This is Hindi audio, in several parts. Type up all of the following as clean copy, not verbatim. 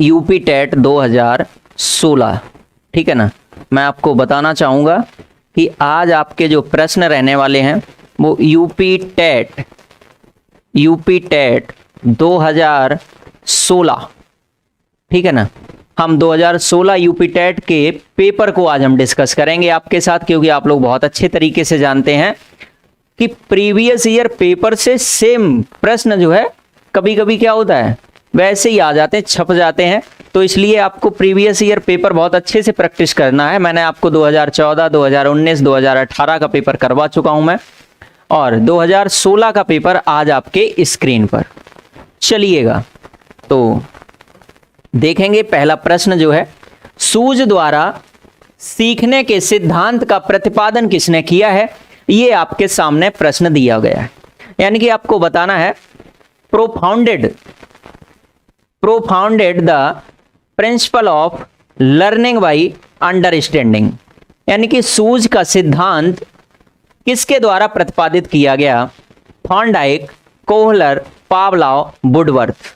यूपी टेट 2016, ठीक है ना। मैं आपको बताना चाहूँगा कि आज आपके जो प्रश्न रहने वाले हैं वो यूपी टेट 2016, ठीक है ना। हम 2016 यूपी टेट के पेपर को आज हम डिस्कस करेंगे आपके साथ, क्योंकि आप लोग बहुत अच्छे तरीके से जानते हैं कि प्रीवियस ईयर पेपर से सेम प्रश्न जो है कभी कभी क्या होता है वैसे ही आ जाते हैं, छप जाते हैं। तो इसलिए आपको प्रीवियस ईयर पेपर बहुत अच्छे से प्रैक्टिस करना है। मैंने आपको 2014, 2019, 2018 का पेपर करवा चुका हूं मैं, और 2016 का पेपर आज आपके स्क्रीन पर चलिएगा। तो देखेंगे पहला प्रश्न जो है, सूझ द्वारा सीखने के सिद्धांत का प्रतिपादन किसने किया है। ये आपके सामने प्रश्न दिया गया है, यानी कि आपको बताना है propounded the principle of learning by understanding, यानी कि सूझ का सिद्धांत किसके द्वारा प्रतिपादित किया गया। Thorndike, Kohler, Pavlov, Woodworth.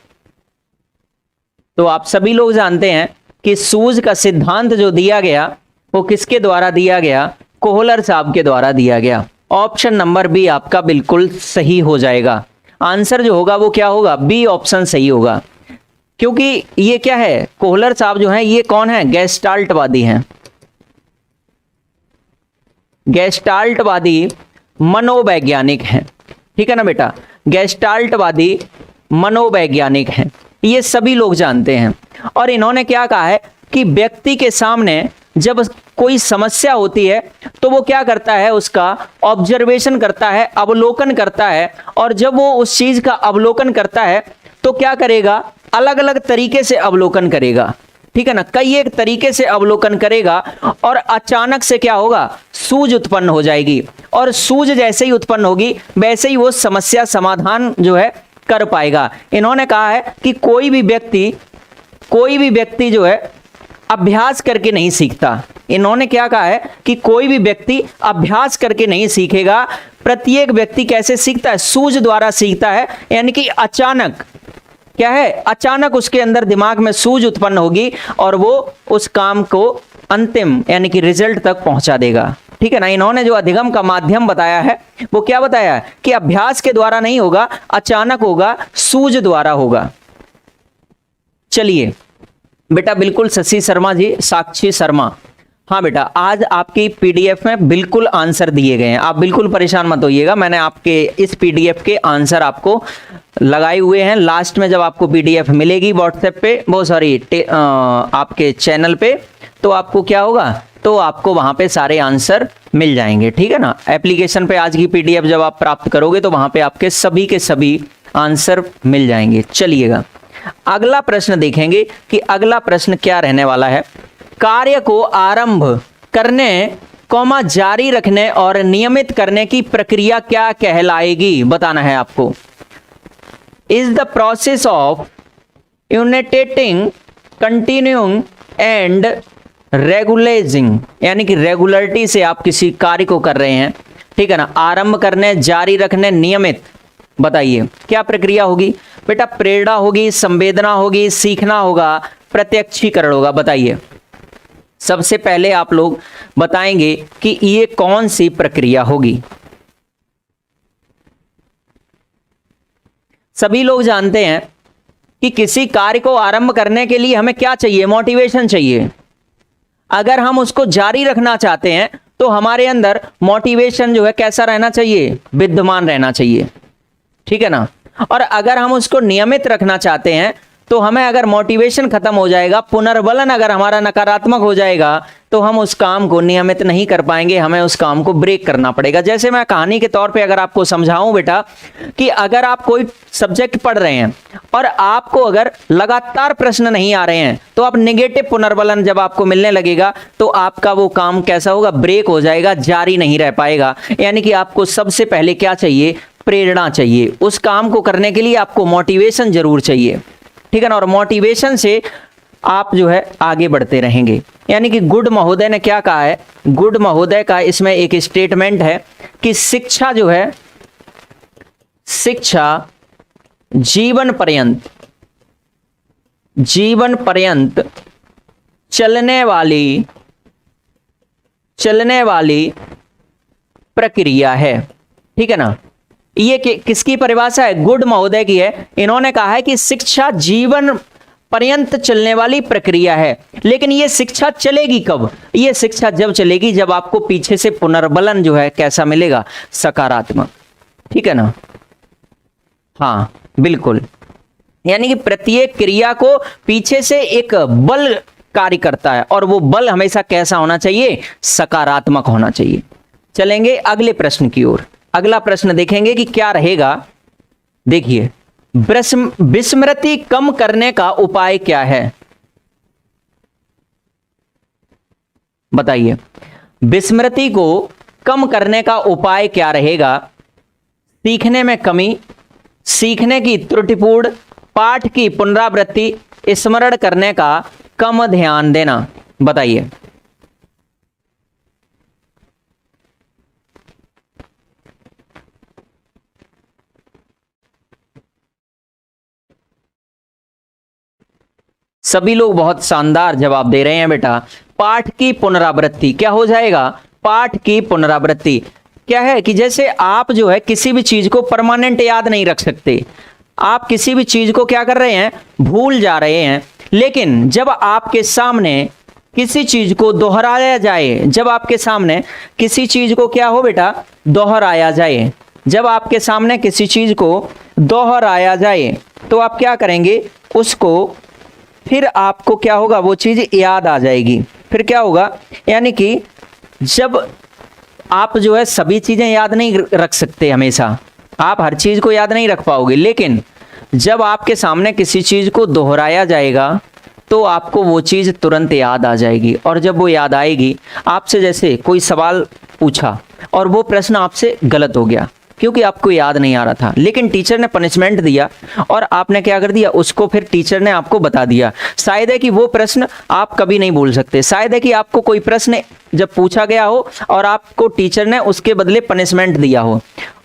तो आप सभी लोग जानते हैं कि सूझ का सिद्धांत जो दिया गया वो किसके द्वारा दिया गया, कोहलर साहब के द्वारा दिया गया। ऑप्शन नंबर बी आपका बिल्कुल सही हो जाएगा। आंसर जो होगा वो क्या होगा, बी ऑप्शन सही होगा। क्योंकि ये क्या है, कोहलर साहब जो हैं ये कौन है, गेस्टाल्टवादी हैं। गेस्टाल्टवादी मनोवैज्ञानिक हैं, ठीक है ना बेटा। गेस्टाल्टवादी मनोवैज्ञानिक हैं, ये सभी लोग जानते हैं। और इन्होंने क्या कहा है कि व्यक्ति के सामने जब कोई समस्या होती है तो वो क्या करता है, उसका ऑब्जर्वेशन करता है, अवलोकन करता है। और जब वो उस चीज का अवलोकन करता है तो क्या करेगा, अलग अलग तरीके से अवलोकन करेगा, ठीक है ना। कई एक तरीके से अवलोकन करेगा और अचानक से क्या होगा, सूझ उत्पन्न हो जाएगी। और सूझ जैसे ही उत्पन्न होगी वैसे ही वो समस्या समाधान जो है कर पाएगा। इन्होंने कहा है कि कोई भी व्यक्ति जो है अभ्यास करके नहीं सीखता। इन्होंने क्या कहा है कि कोई भी व्यक्ति अभ्यास करके नहीं सीखेगा, प्रत्येक व्यक्ति कैसे सीखता है, सूझ द्वारा सीखता है। यानी कि अचानक क्या है, अचानक उसके अंदर दिमाग में सूझ उत्पन्न होगी और वो उस काम को अंतिम यानी कि रिजल्ट तक पहुंचा देगा, ठीक है ना। इन्होंने जो अधिगम का माध्यम बताया है वो क्या बताया है कि अभ्यास के द्वारा नहीं होगा, अचानक होगा, सूझ द्वारा होगा। चलिए बेटा, बिल्कुल शशि शर्मा जी, साक्षी शर्मा, हाँ बेटा, आज आपकी पीडीएफ में बिल्कुल आंसर दिए गए हैं, आप बिल्कुल परेशान मत होइएगा। मैंने आपके इस पीडीएफ के आंसर आपको लगाए हुए हैं। लास्ट में जब आपको पीडीएफ मिलेगी व्हाट्सएप पे, वो सॉरी आपके चैनल पे, तो आपको क्या होगा, तो आपको वहां पे सारे आंसर मिल जाएंगे, ठीक है ना। एप्लीकेशन पे आज की पीडीएफ जब आप प्राप्त करोगे तो वहां पे आपके सभी के सभी आंसर मिल जाएंगे। चलिएगा अगला प्रश्न देखेंगे कि अगला प्रश्न क्या रहने वाला है। कार्य को आरंभ करने कॉमा जारी रखने और नियमित करने की प्रक्रिया क्या कहलाएगी, बताना है आपको। Is the process of initiating, continuing and regulating, यानी कि रेगुलरिटी से आप किसी कार्य को कर रहे हैं, ठीक है ना। आरंभ करने, जारी रखने, नियमित, बताइए क्या प्रक्रिया होगी बेटा। प्रेरणा होगी, संवेदना होगी, सीखना होगा, प्रत्यक्षीकरण होगा, बताइए। सबसे पहले आप लोग बताएंगे कि ये कौन सी प्रक्रिया होगी। सभी लोग जानते हैं कि किसी कार्य को आरंभ करने के लिए हमें क्या चाहिए, मोटिवेशन चाहिए। अगर हम उसको जारी रखना चाहते हैं तो हमारे अंदर मोटिवेशन जो है कैसा रहना चाहिए, विद्यमान रहना चाहिए, ठीक है ना। और अगर हम उसको नियमित रखना चाहते हैं तो हमें अगर मोटिवेशन खत्म हो जाएगा, पुनर्बलन अगर हमारा नकारात्मक हो जाएगा तो हम उस काम को नियमित नहीं कर पाएंगे, हमें उस काम को ब्रेक करना पड़ेगा। जैसे मैं कहानी के तौर पे अगर आपको समझाऊं बेटा, कि अगर आप कोई सब्जेक्ट पढ़ रहे हैं और आपको अगर लगातार प्रश्न नहीं आ रहे हैं तो आप नेगेटिव पुनर्बलन जब आपको मिलने लगेगा तो आपका वो काम कैसा होगा, ब्रेक हो जाएगा, जारी नहीं रह पाएगा। यानी कि आपको सबसे पहले क्या चाहिए, प्रेरणा चाहिए। उस काम को करने के लिए आपको मोटिवेशन जरूर चाहिए, ठीक है ना। और मोटिवेशन से आप जो है आगे बढ़ते रहेंगे। यानी कि गुड महोदय ने क्या कहा है, गुड महोदय का इसमें एक स्टेटमेंट है कि शिक्षा जो है, शिक्षा जीवन पर्यंत जीवन पर्यंत चलने वाली प्रक्रिया है। ठीक है ना, ये किसकी परिभाषा है? गुड महोदय की है। इन्होंने कहा है कि शिक्षा जीवन पर्यंत चलने वाली प्रक्रिया है। लेकिन ये शिक्षा चलेगी कब? ये शिक्षा जब चलेगी जब आपको पीछे से पुनर्बलन जो है कैसा मिलेगा? सकारात्मक। ठीक है ना, हाँ बिल्कुल, यानी कि प्रत्येक क्रिया को पीछे से एक बल कार्य करता है और वो बल हमेशा कैसा होना चाहिए? सकारात्मक होना चाहिए। चलेंगे अगले प्रश्न की ओर। अगला प्रश्न देखेंगे कि क्या रहेगा। देखिए, विस्मृति कम करने का उपाय क्या है? बताइए, विस्मृति को कम करने का उपाय क्या रहेगा? सीखने में कमी, सीखने की त्रुटिपूर्ण, पाठ की पुनरावृत्ति, स्मरण करने का कम ध्यान देना। बताइए। सभी लोग बहुत शानदार जवाब दे रहे हैं बेटा। पाठ की पुनरावृत्ति क्या हो जाएगा? पाठ की पुनरावृत्ति क्या है कि जैसे आप जो है किसी भी चीज को परमानेंट याद नहीं रख सकते, आप किसी भी चीज को क्या कर रहे हैं? भूल जा रहे हैं। लेकिन जब आपके सामने किसी चीज को दोहराया जाए, जब आपके सामने किसी चीज को क्या हो बेटा? दोहराया जाए। जब आपके सामने किसी चीज को दोहराया जाए तो आप क्या करेंगे? उसको फिर आपको क्या होगा? वो चीज याद आ जाएगी। फिर क्या होगा? यानी कि जब आप जो है सभी चीजें याद नहीं रख सकते, हमेशा आप हर चीज को याद नहीं रख पाओगे, लेकिन जब आपके सामने किसी चीज को दोहराया जाएगा तो आपको वो चीज तुरंत याद आ जाएगी। और जब वो याद आएगी, आपसे जैसे कोई सवाल पूछा और वो प्रश्न आपसे गलत हो गया क्योंकि आपको याद नहीं आ रहा था, लेकिन टीचर ने पनिशमेंट दिया और आपने क्या कर दिया? उसको फिर टीचर ने आपको बता दिया। शायद है कि वो प्रश्न आप कभी नहीं भूल सकते। शायद है कि आपको कोई प्रश्न जब पूछा गया हो और आपको टीचर ने उसके बदले पनिशमेंट दिया हो,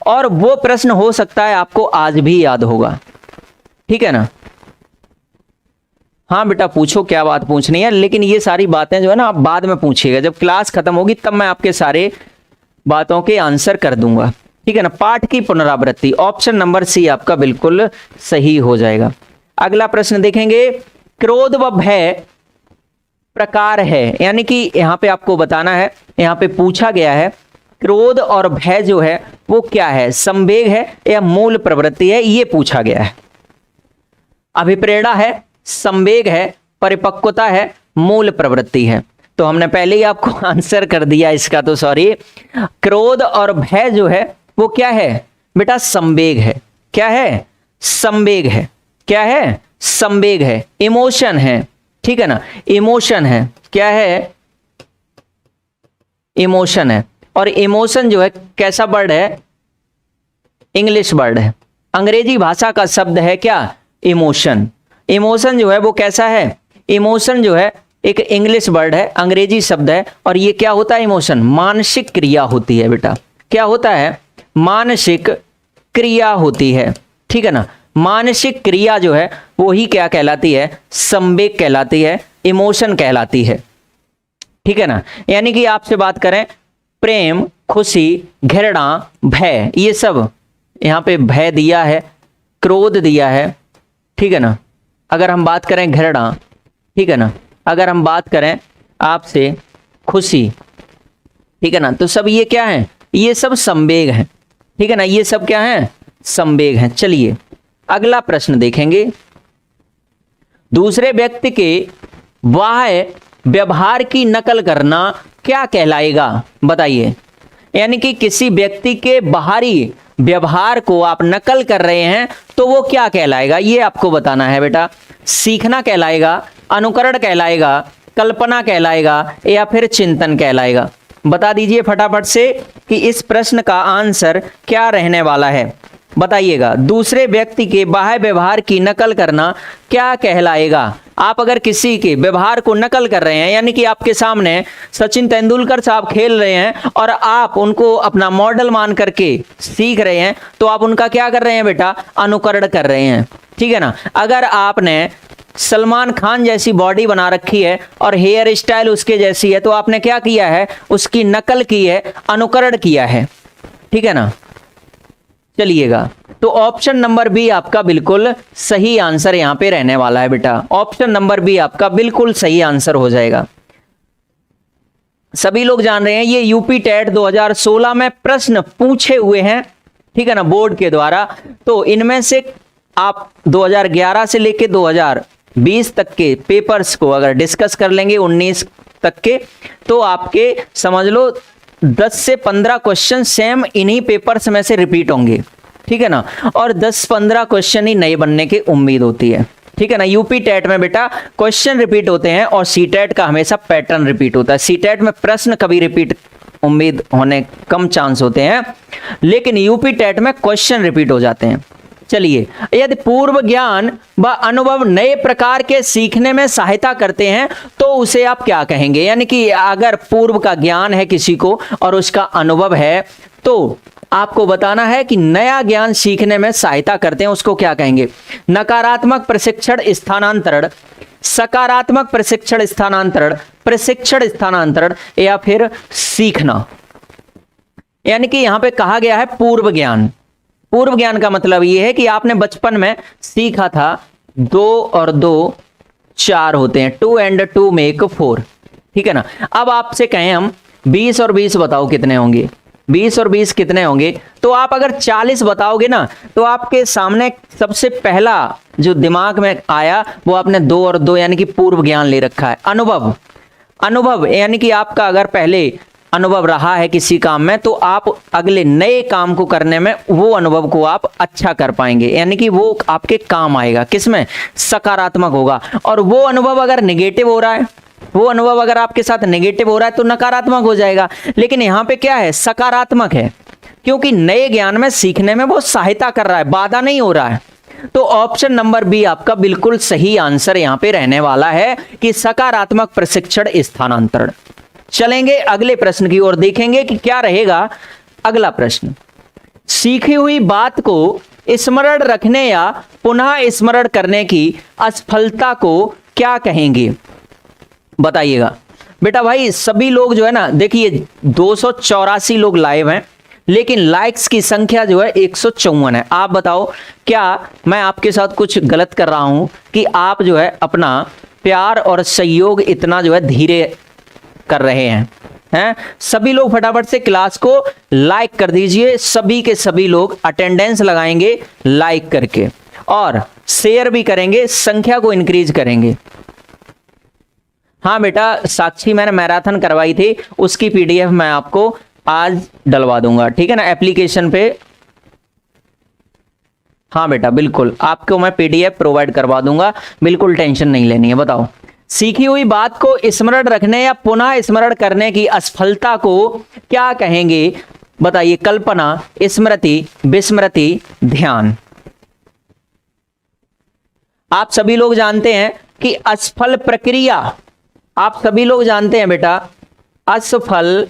और वो प्रश्न हो सकता है आपको आज भी याद होगा। ठीक है ना? हाँ बेटा पूछो, क्या बात पूछनी है, लेकिन ये सारी बातें जो है ना आप बाद में पूछिएगा, जब क्लास खत्म होगी तब मैं आपके सारे बातों के आंसर कर दूंगा। ठीक है ना? पाठ की पुनरावृत्ति, ऑप्शन नंबर सी आपका बिल्कुल सही हो जाएगा। अगला प्रश्न देखेंगे, क्रोध व भय प्रकार है, यानी कि यहां पे आपको बताना है, यहां पे पूछा गया है क्रोध और भय जो है वो क्या है? संवेग है या मूल प्रवृत्ति है? ये पूछा गया है। अभिप्रेरणा है, संवेग है, परिपक्वता है, मूल प्रवृत्ति है। तो हमने पहले ही आपको आंसर कर दिया इसका, तो सॉरी। क्रोध और भय जो है वो क्या है बेटा? संवेग है। क्या है? संवेग है। क्या है? संवेग है, इमोशन है। ठीक है ना? इमोशन है। क्या है? इमोशन है। और इमोशन जो है कैसा वर्ड है? इंग्लिश वर्ड है। अंग्रेजी भाषा का शब्द है क्या? इमोशन। इमोशन जो है वो कैसा है? इमोशन जो है एक इंग्लिश वर्ड है, अंग्रेजी शब्द है। और ये क्या होता है? इमोशन मानसिक क्रिया होती है बेटा। क्या होता है? मानसिक क्रिया होती है। ठीक है ना? मानसिक क्रिया जो है वो ही क्या कहलाती है? संवेग कहलाती है, इमोशन कहलाती है। ठीक है ना? यानी कि आपसे बात करें, प्रेम, खुशी, घृणा, भय, ये सब यहाँ पे भय दिया है, क्रोध दिया है। ठीक है ना? अगर हम बात करें घृणा, ठीक है ना, अगर हम बात करें आपसे खुशी, ठीक है ना, तो सब ये क्या है? ये सब संवेग हैं। ठीक है ना? ये सब क्या है? संवेग हैं। चलिए अगला प्रश्न देखेंगे, दूसरे व्यक्ति के बाह्य व्यवहार की नकल करना क्या कहलाएगा? बताइए। यानी कि किसी व्यक्ति के बाहरी व्यवहार को आप नकल कर रहे हैं तो वो क्या कहलाएगा? ये आपको बताना है बेटा। सीखना कहलाएगा, अनुकरण कहलाएगा, कल्पना कहलाएगा या फिर चिंतन कहलाएगा? बता दीजिए फटाफट से कि इस प्रश्न का आंसर क्या रहने वाला है। बताइएगा। दूसरे व्यक्ति के बाह्य व्यवहार की नकल करना क्या कहलाएगा? आप अगर किसी के व्यवहार को नकल कर रहे हैं, यानी कि आपके सामने सचिन तेंदुलकर साहब खेल रहे हैं और आप उनको अपना मॉडल मान करके सीख रहे हैं, तो आप उनका क्या कर रहे हैं बेटा? अनुकरण कर रहे हैं। ठीक है ना? अगर आपने सलमान खान जैसी बॉडी बना रखी है और हेयर स्टाइल उसके जैसी है, तो आपने क्या किया है, उसकी नकल की है, अनुकरण किया है, ठीक है ना। चलिएगा, तो ऑप्शन नंबर बी आपका बिल्कुल सही आंसर यहां पे रहने वाला है बेटा। ऑप्शन नंबर बी आपका बिल्कुल सही आंसर हो जाएगा। सभी लोग जान रहे हैं ये यूपी टेट 2016 में प्रश्न पूछे हुए हैं, ठीक है ना, बोर्ड के द्वारा। तो इनमें से आप 2011 से लेके 2020 तक के पेपर्स को अगर डिस्कस कर लेंगे 19 तक के, तो आपके समझ लो 10 से 15 क्वेश्चन सेम इन्हीं पेपर्स में से रिपीट होंगे, ठीक है ना। और 10-15 क्वेश्चन ही नए बनने की उम्मीद होती है, ठीक है ना। यूपी टेट में बेटा क्वेश्चन रिपीट होते हैं और सी टेट का हमेशा पैटर्न रिपीट होता है। सी टेट में प्रश्न कभी रिपीट उम्मीद होने कम चांस होते हैं, लेकिन यूपी टेट में क्वेश्चन रिपीट हो जाते हैं। चलिए, यदि पूर्व ज्ञान व अनुभव नए प्रकार के सीखने में सहायता करते हैं तो उसे आप क्या कहेंगे। यानी कि अगर पूर्व का ज्ञान है किसी को और उसका अनुभव है, तो आपको बताना है कि नया ज्ञान सीखने में सहायता करते हैं, उसको क्या कहेंगे। नकारात्मक प्रशिक्षण स्थानांतरण, सकारात्मक प्रशिक्षण स्थानांतरण, प्रशिक्षण स्थानांतरण, या फिर सीखना। यानी कि यहां पे कहा गया है पूर्व ज्ञान। पूर्व ज्ञान का मतलब यह है कि आपने बचपन में सीखा था 2 और 2 4 होते हैं, 2 and 2 make 4, ठीक है ना। अब आपसे कहें हम 20 और 20 बताओ कितने होंगे, 20 और 20 कितने होंगे, तो आप अगर 40 बताओगे ना, तो आपके सामने सबसे पहला जो दिमाग में आया वो आपने 2 और 2 यानी कि पूर्व ज्ञान ले रखा है। अनुभव, अनुभव यानी कि आपका अगर पहले अनुभव रहा है किसी काम में, तो आप अगले नए काम को करने में वो अनुभव को आप अच्छा कर पाएंगे, यानी कि वो आपके काम आएगा। किसमें, सकारात्मक होगा। और वो अनुभव अगर नेगेटिव हो रहा है, वो अनुभव अगर आपके साथ नेगेटिव हो रहा है तो नकारात्मक हो जाएगा। लेकिन यहां पे क्या है, सकारात्मक है, क्योंकि नए ज्ञान में सीखने में वो सहायता कर रहा है, बाधा नहीं हो रहा है। तो ऑप्शन नंबर बी आपका बिल्कुल सही आंसर यहां पे रहने वाला है कि सकारात्मक प्रशिक्षण स्थानांतरण। चलेंगे अगले प्रश्न की ओर, देखेंगे कि क्या रहेगा अगला प्रश्न। सीखी हुई बात को स्मरण रखने या पुनः स्मरण करने की असफलता को क्या कहेंगे, बताइएगा। बेटा भाई सभी लोग जो है ना, देखिए 284 लोग लाइव हैं, लेकिन लाइक्स की संख्या जो है 154 है। आप बताओ क्या मैं आपके साथ कुछ गलत कर रहा हूं कि आप जो है अपना प्यार और सहयोग इतना जो है धीरे कर रहे हैं। सभी लोग फटाफट से क्लास को लाइक कर दीजिए, सभी के सभी लोग अटेंडेंस लगाएंगे लाइक करके, और शेयर भी करेंगे, संख्या को इंक्रीज करेंगे। हाँ बेटा साक्षी, मैंने मैराथन करवाई थी, उसकी पीडीएफ मैं आपको आज डलवा दूंगा, ठीक है ना, एप्लीकेशन पे। हाँ बेटा बिल्कुल आपको मैं पीडीएफ प्रोवाइड करवा दूंगा, बिल्कुल टेंशन नहीं लेनी है। बताओ, सीखी हुई बात को स्मरण रखने या पुनः स्मरण करने की असफलता को क्या कहेंगे, बताइए। कल्पना, स्मृति, विस्मृति, ध्यान। आप सभी लोग जानते हैं कि असफल प्रक्रिया, आप सभी लोग जानते हैं बेटा, असफल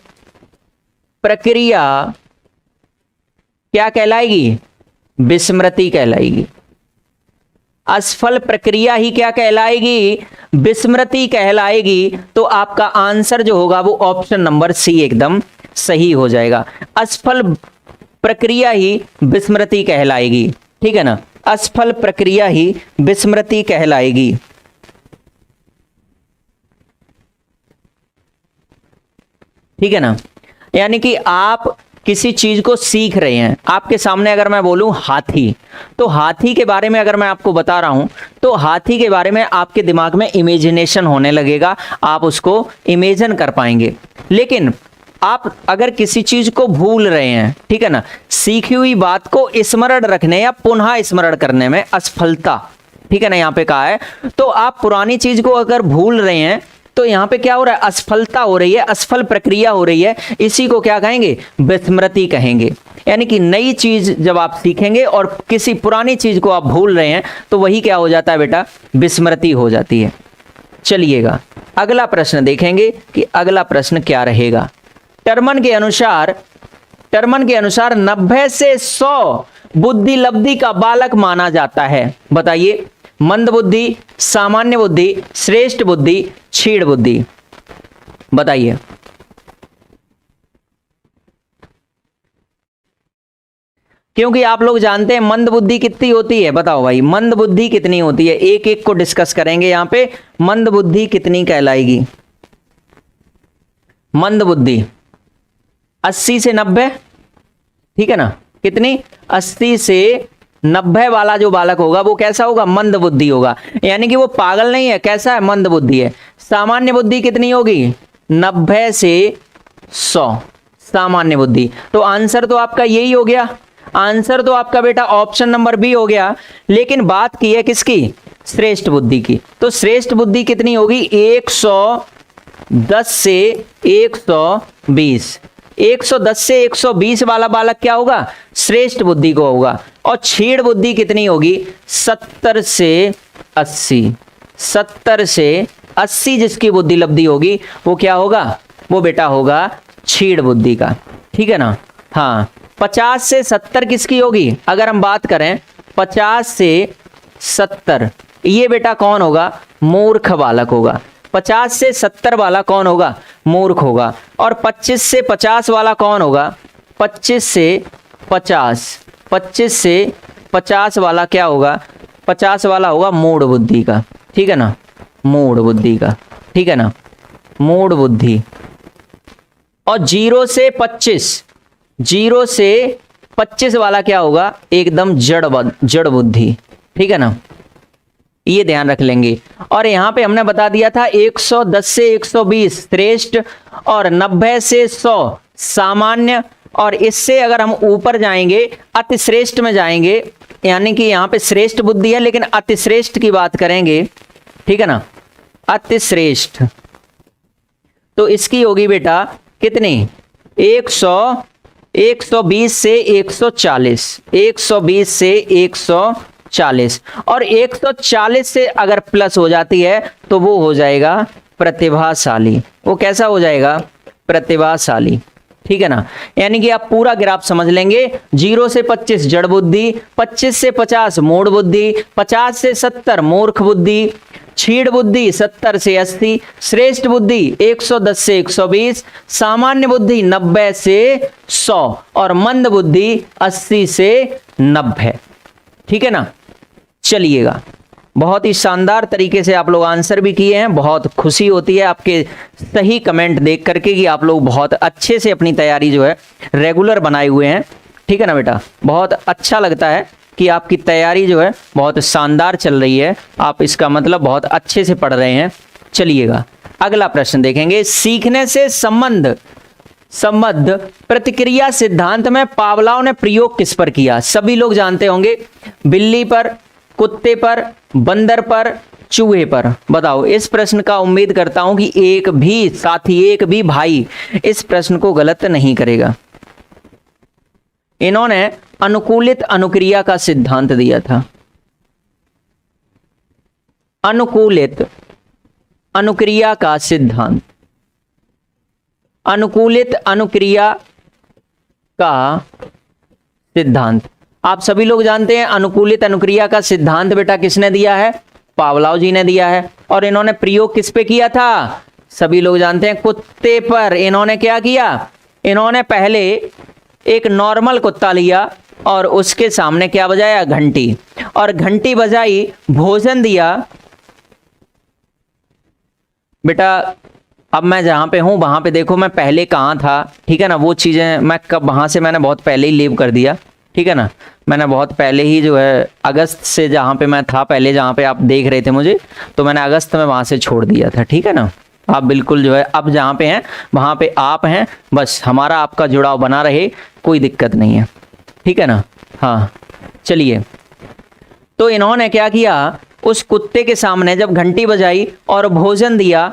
प्रक्रिया क्या कहलाएगी, विस्मृति कहलाएगी। असफल प्रक्रिया ही क्या कहलाएगी, विस्मृति कहलाएगी। तो आपका आंसर जो होगा वो ऑप्शन नंबर सी एकदम सही हो जाएगा। असफल प्रक्रिया ही विस्मृति कहलाएगी, ठीक है ना, असफल प्रक्रिया ही विस्मृति कहलाएगी। ठीक है ना, यानी कि आप किसी चीज को सीख रहे हैं। आपके सामने अगर मैं बोलूं हाथी, तो हाथी के बारे में अगर मैं आपको बता रहा हूं, तो हाथी के बारे में आपके दिमाग में इमेजिनेशन होने लगेगा, आप उसको इमेजिन कर पाएंगे। लेकिन आप अगर किसी चीज को भूल रहे हैं, ठीक है ना, सीखी हुई बात को स्मरण रखने या पुनः स्मरण करने में असफलता, ठीक है ना, यहां पे कहा है, तो आप पुरानी चीज को अगर भूल रहे हैं तो यहां पे क्या हो रहा है, असफलता हो रही है, असफल प्रक्रिया हो रही है। इसी को क्या कहेंगे, विस्मृति कहेंगे। यानी कि नई चीज जब आप सीखेंगे और किसी पुरानी चीज को आप भूल रहे हैं तो वही क्या हो जाता है बेटा, विस्मृति हो जाती है। चलिएगा अगला प्रश्न देखेंगे कि अगला प्रश्न क्या रहेगा। टर्मन के अनुसार 90 से 100 बुद्धि लब्धि का बालक माना जाता है। बताइए मंद बुद्धि, सामान्य बुद्धि, श्रेष्ठ बुद्धि, क्षीण बुद्धि? बताइए। क्योंकि आप लोग जानते हैं मंद बुद्धि कितनी होती है, बताओ भाई मंद बुद्धि कितनी होती है, एक एक को डिस्कस करेंगे यहां पे। मंद बुद्धि कितनी कहलाएगी? मंद बुद्धि 80 से 90, ठीक है ना? कितनी? 80 से 90 वाला जो बालक होगा वो कैसा होगा? मंद बुद्धि होगा। यानी कि वो पागल नहीं है, कैसा है? मंद बुद्धि है। सामान्य बुद्धि कितनी होगी? 90 से 100 सामान्य बुद्धि। तो आंसर तो आपका यही हो गया, आंसर तो आपका बेटा ऑप्शन नंबर बी हो गया। लेकिन बात की है किसकी? श्रेष्ठ बुद्धि की। तो श्रेष्ठ बुद्धि कितनी होगी? 110 से 120। 110 से 120 वाला बालक क्या होगा? श्रेष्ठ बुद्धि को होगा। और क्षीण बुद्धि कितनी होगी? 70 से 80। 70 से 80 जिसकी बुद्धि लब्धि होगी वो क्या होगा? वो बेटा होगा क्षीण बुद्धि का, ठीक है ना? हाँ, 50 से 70 किसकी होगी? अगर हम बात करें 50 से 70, ये बेटा कौन होगा? मूर्ख बालक होगा। 50 से 70 वाला कौन होगा? मूर्ख होगा। और 25 से 50 वाला कौन होगा? 25 से 50 वाला क्या होगा? 50 वाला होगा मूढ़ बुद्धि का, ठीक है ना? मूढ़ बुद्धि का, ठीक है ना? मूढ़ बुद्धि। और 0 से 25 वाला क्या होगा? एकदम जड़ बुद्धि, ठीक है ना? ये ध्यान रख लेंगे। और यहां पे हमने बता दिया था 110 से 120 श्रेष्ठ और 90 से 100 सामान्य। और इससे अगर हम ऊपर जाएंगे अति श्रेष्ठ में जाएंगे, यानी कि यहां पे श्रेष्ठ बुद्धि है लेकिन अति श्रेष्ठ की बात करेंगे, ठीक है ना? अति श्रेष्ठ तो इसकी होगी बेटा कितनी? 120 से 140, 120 से 140। और 140 से अगर प्लस हो जाती है तो वो हो जाएगा प्रतिभाशाली। वो कैसा हो जाएगा? प्रतिभाशाली, ठीक है ना? यानी कि आप पूरा ग्राफ समझ लेंगे। 0 से 25 जड़ बुद्धि, 25 से 50 मूढ़ बुद्धि, 50 से 70 मूर्ख बुद्धि, क्षीण बुद्धि 70 से 80, श्रेष्ठ बुद्धि 110 से 120, सामान्य बुद्धि 90 से 100 और मंद बुद्धि 80 से 90, ठीक है ना? चलिएगा, बहुत ही शानदार तरीके से आप लोग आंसर भी किए हैं। बहुत खुशी होती है आपके सही कमेंट देख करके कि आप लोग बहुत अच्छे से अपनी तैयारी जो है रेगुलर बनाए हुए हैं, ठीक है ना बेटा? बहुत अच्छा लगता है कि आपकी तैयारी जो है बहुत शानदार चल रही है। आप इसका मतलब बहुत अच्छे से पढ़ रहे हैं। चलिएगा अगला प्रश्न देखेंगे। सीखने से संबंध प्रतिक्रिया सिद्धांत में पावलोव ने प्रयोग किस पर किया? सभी लोग जानते होंगे, बिल्ली पर, कुत्ते पर, बंदर पर, चूहे पर। बताओ, इस प्रश्न का उम्मीद करता हूं कि एक भी साथी, एक भी भाई इस प्रश्न को गलत नहीं करेगा। इन्होंने अनुकूलित अनुक्रिया का सिद्धांत दिया था। अनुकूलित अनुक्रिया का सिद्धांत, अनुकूलित अनुक्रिया का सिद्धांत आप सभी लोग जानते हैं। अनुकूलित अनुक्रिया का सिद्धांत बेटा किसने दिया है? पावलोव जी ने दिया है। और इन्होंने प्रयोग किस पे किया था? सभी लोग जानते हैं, कुत्ते पर। इन्होंने क्या किया? इन्होंने पहले एक नॉर्मल कुत्ता लिया और उसके सामने क्या बजाया? घंटी। और घंटी बजाई, भोजन दिया। बेटा अब मैं जहां पे हूं वहां पे देखो मैं पहले कहां था, ठीक है ना? वो चीजें मैं कब, वहां से मैंने बहुत पहले ही लीव कर दिया, ठीक है ना? मैंने बहुत पहले ही जो है अगस्त से जहां पे मैं था पहले, जहां पे आप देख रहे थे मुझे, तो मैंने अगस्त में वहां से छोड़ दिया था, ठीक है ना? आप बिल्कुल जो है अब जहां पे हैं वहां पे आप हैं, बस हमारा आपका जुड़ाव बना रहे, कोई दिक्कत नहीं है, ठीक है ना? हाँ चलिए, तो इन्होंने क्या किया? उस कुत्ते के सामने जब घंटी बजाई और भोजन दिया,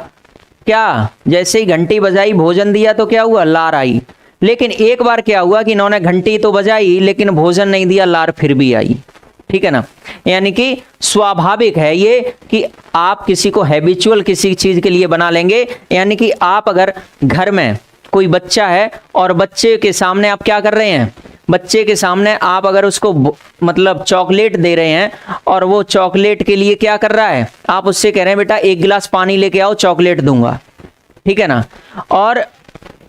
क्या जैसे ही घंटी बजाई भोजन दिया तो क्या हुआ? लार आई। लेकिन एक बार क्या हुआ कि इन्होंने घंटी तो बजाई लेकिन भोजन नहीं दिया, लार फिर भी आई, ठीक है ना? यानी कि स्वाभाविक है ये कि आप किसी को हैबिचुअल किसी चीज के लिए बना लेंगे। यानी कि आप अगर घर में कोई बच्चा है और बच्चे के सामने आप क्या कर रहे हैं? बच्चे के सामने आप अगर उसको मतलब चॉकलेट दे रहे हैं और वो चॉकलेट के लिए क्या कर रहा है, आप उससे कह रहे हैं बेटा 1 गिलास पानी लेके आओ चॉकलेट दूंगा, ठीक है ना, और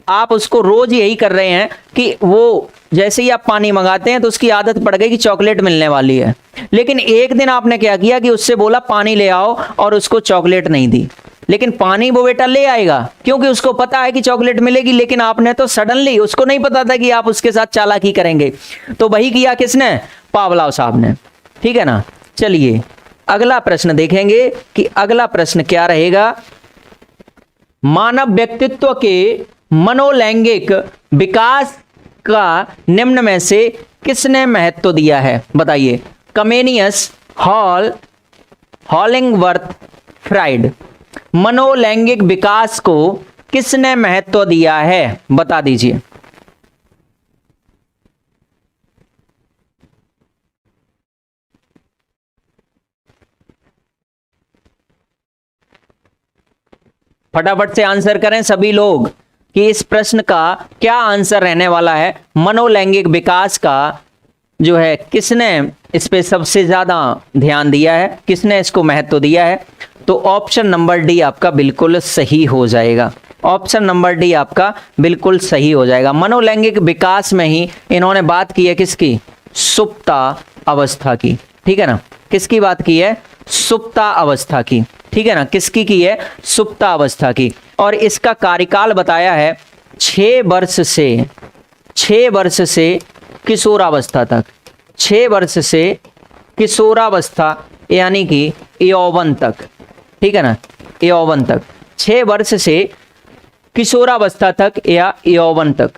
आप उसको रोज यही कर रहे हैं कि वो जैसे ही आप पानी मंगाते हैं तो उसकी आदत पड़ गई कि चॉकलेट मिलने वाली है, लेकिन एक दिन आपने क्या किया कि उससे बोला पानी ले आओ और उसको चॉकलेट नहीं दी, लेकिन पानी वो बेटा ले आएगा क्योंकि उसको पता है कि चॉकलेट मिलेगी, लेकिन आपने तो सडनली, उसको नहीं पता था कि आप उसके साथ चालाकी करेंगे, तो वही किया किसने, पावलोव साहब ने, ठीक है ना। चलिए अगला प्रश्न देखेंगे कि अगला प्रश्न क्या रहेगा। मानव व्यक्तित्व के मनोलैंगिक विकास का निम्न में से किसने महत्व दिया है, बताइए। Comenius, hall, हॉलिंगवर्थ, fried. मनोलैंगिक विकास को किसने महत्व दिया है, बता दीजिए। फटाफट से आंसर करें सभी लोग कि इस प्रश्न का क्या आंसर रहने वाला है। मनोलैंगिक विकास का जो है किसने इस पे सबसे ज्यादा ध्यान दिया है, किसने इसको महत्व दिया है, तो ऑप्शन नंबर डी आपका बिल्कुल सही हो जाएगा। ऑप्शन नंबर डी आपका बिल्कुल सही हो जाएगा। मनोलैंगिक विकास में ही इन्होंने बात की है किसकी, सुप्ता अवस्था की, ठीक है ना। किसकी बात की है, सुप्ता अवस्था की, ठीक है ना, किसकी की है, सुप्ता अवस्था की। और इसका कार्यकाल बताया है 6 वर्ष से किशोरावस्था तक, 6 वर्ष से किशोरावस्था यानी कि यौवन तक, ठीक है ना, यौवन तक, 6 वर्ष से किशोरावस्था तक या यौवन तक,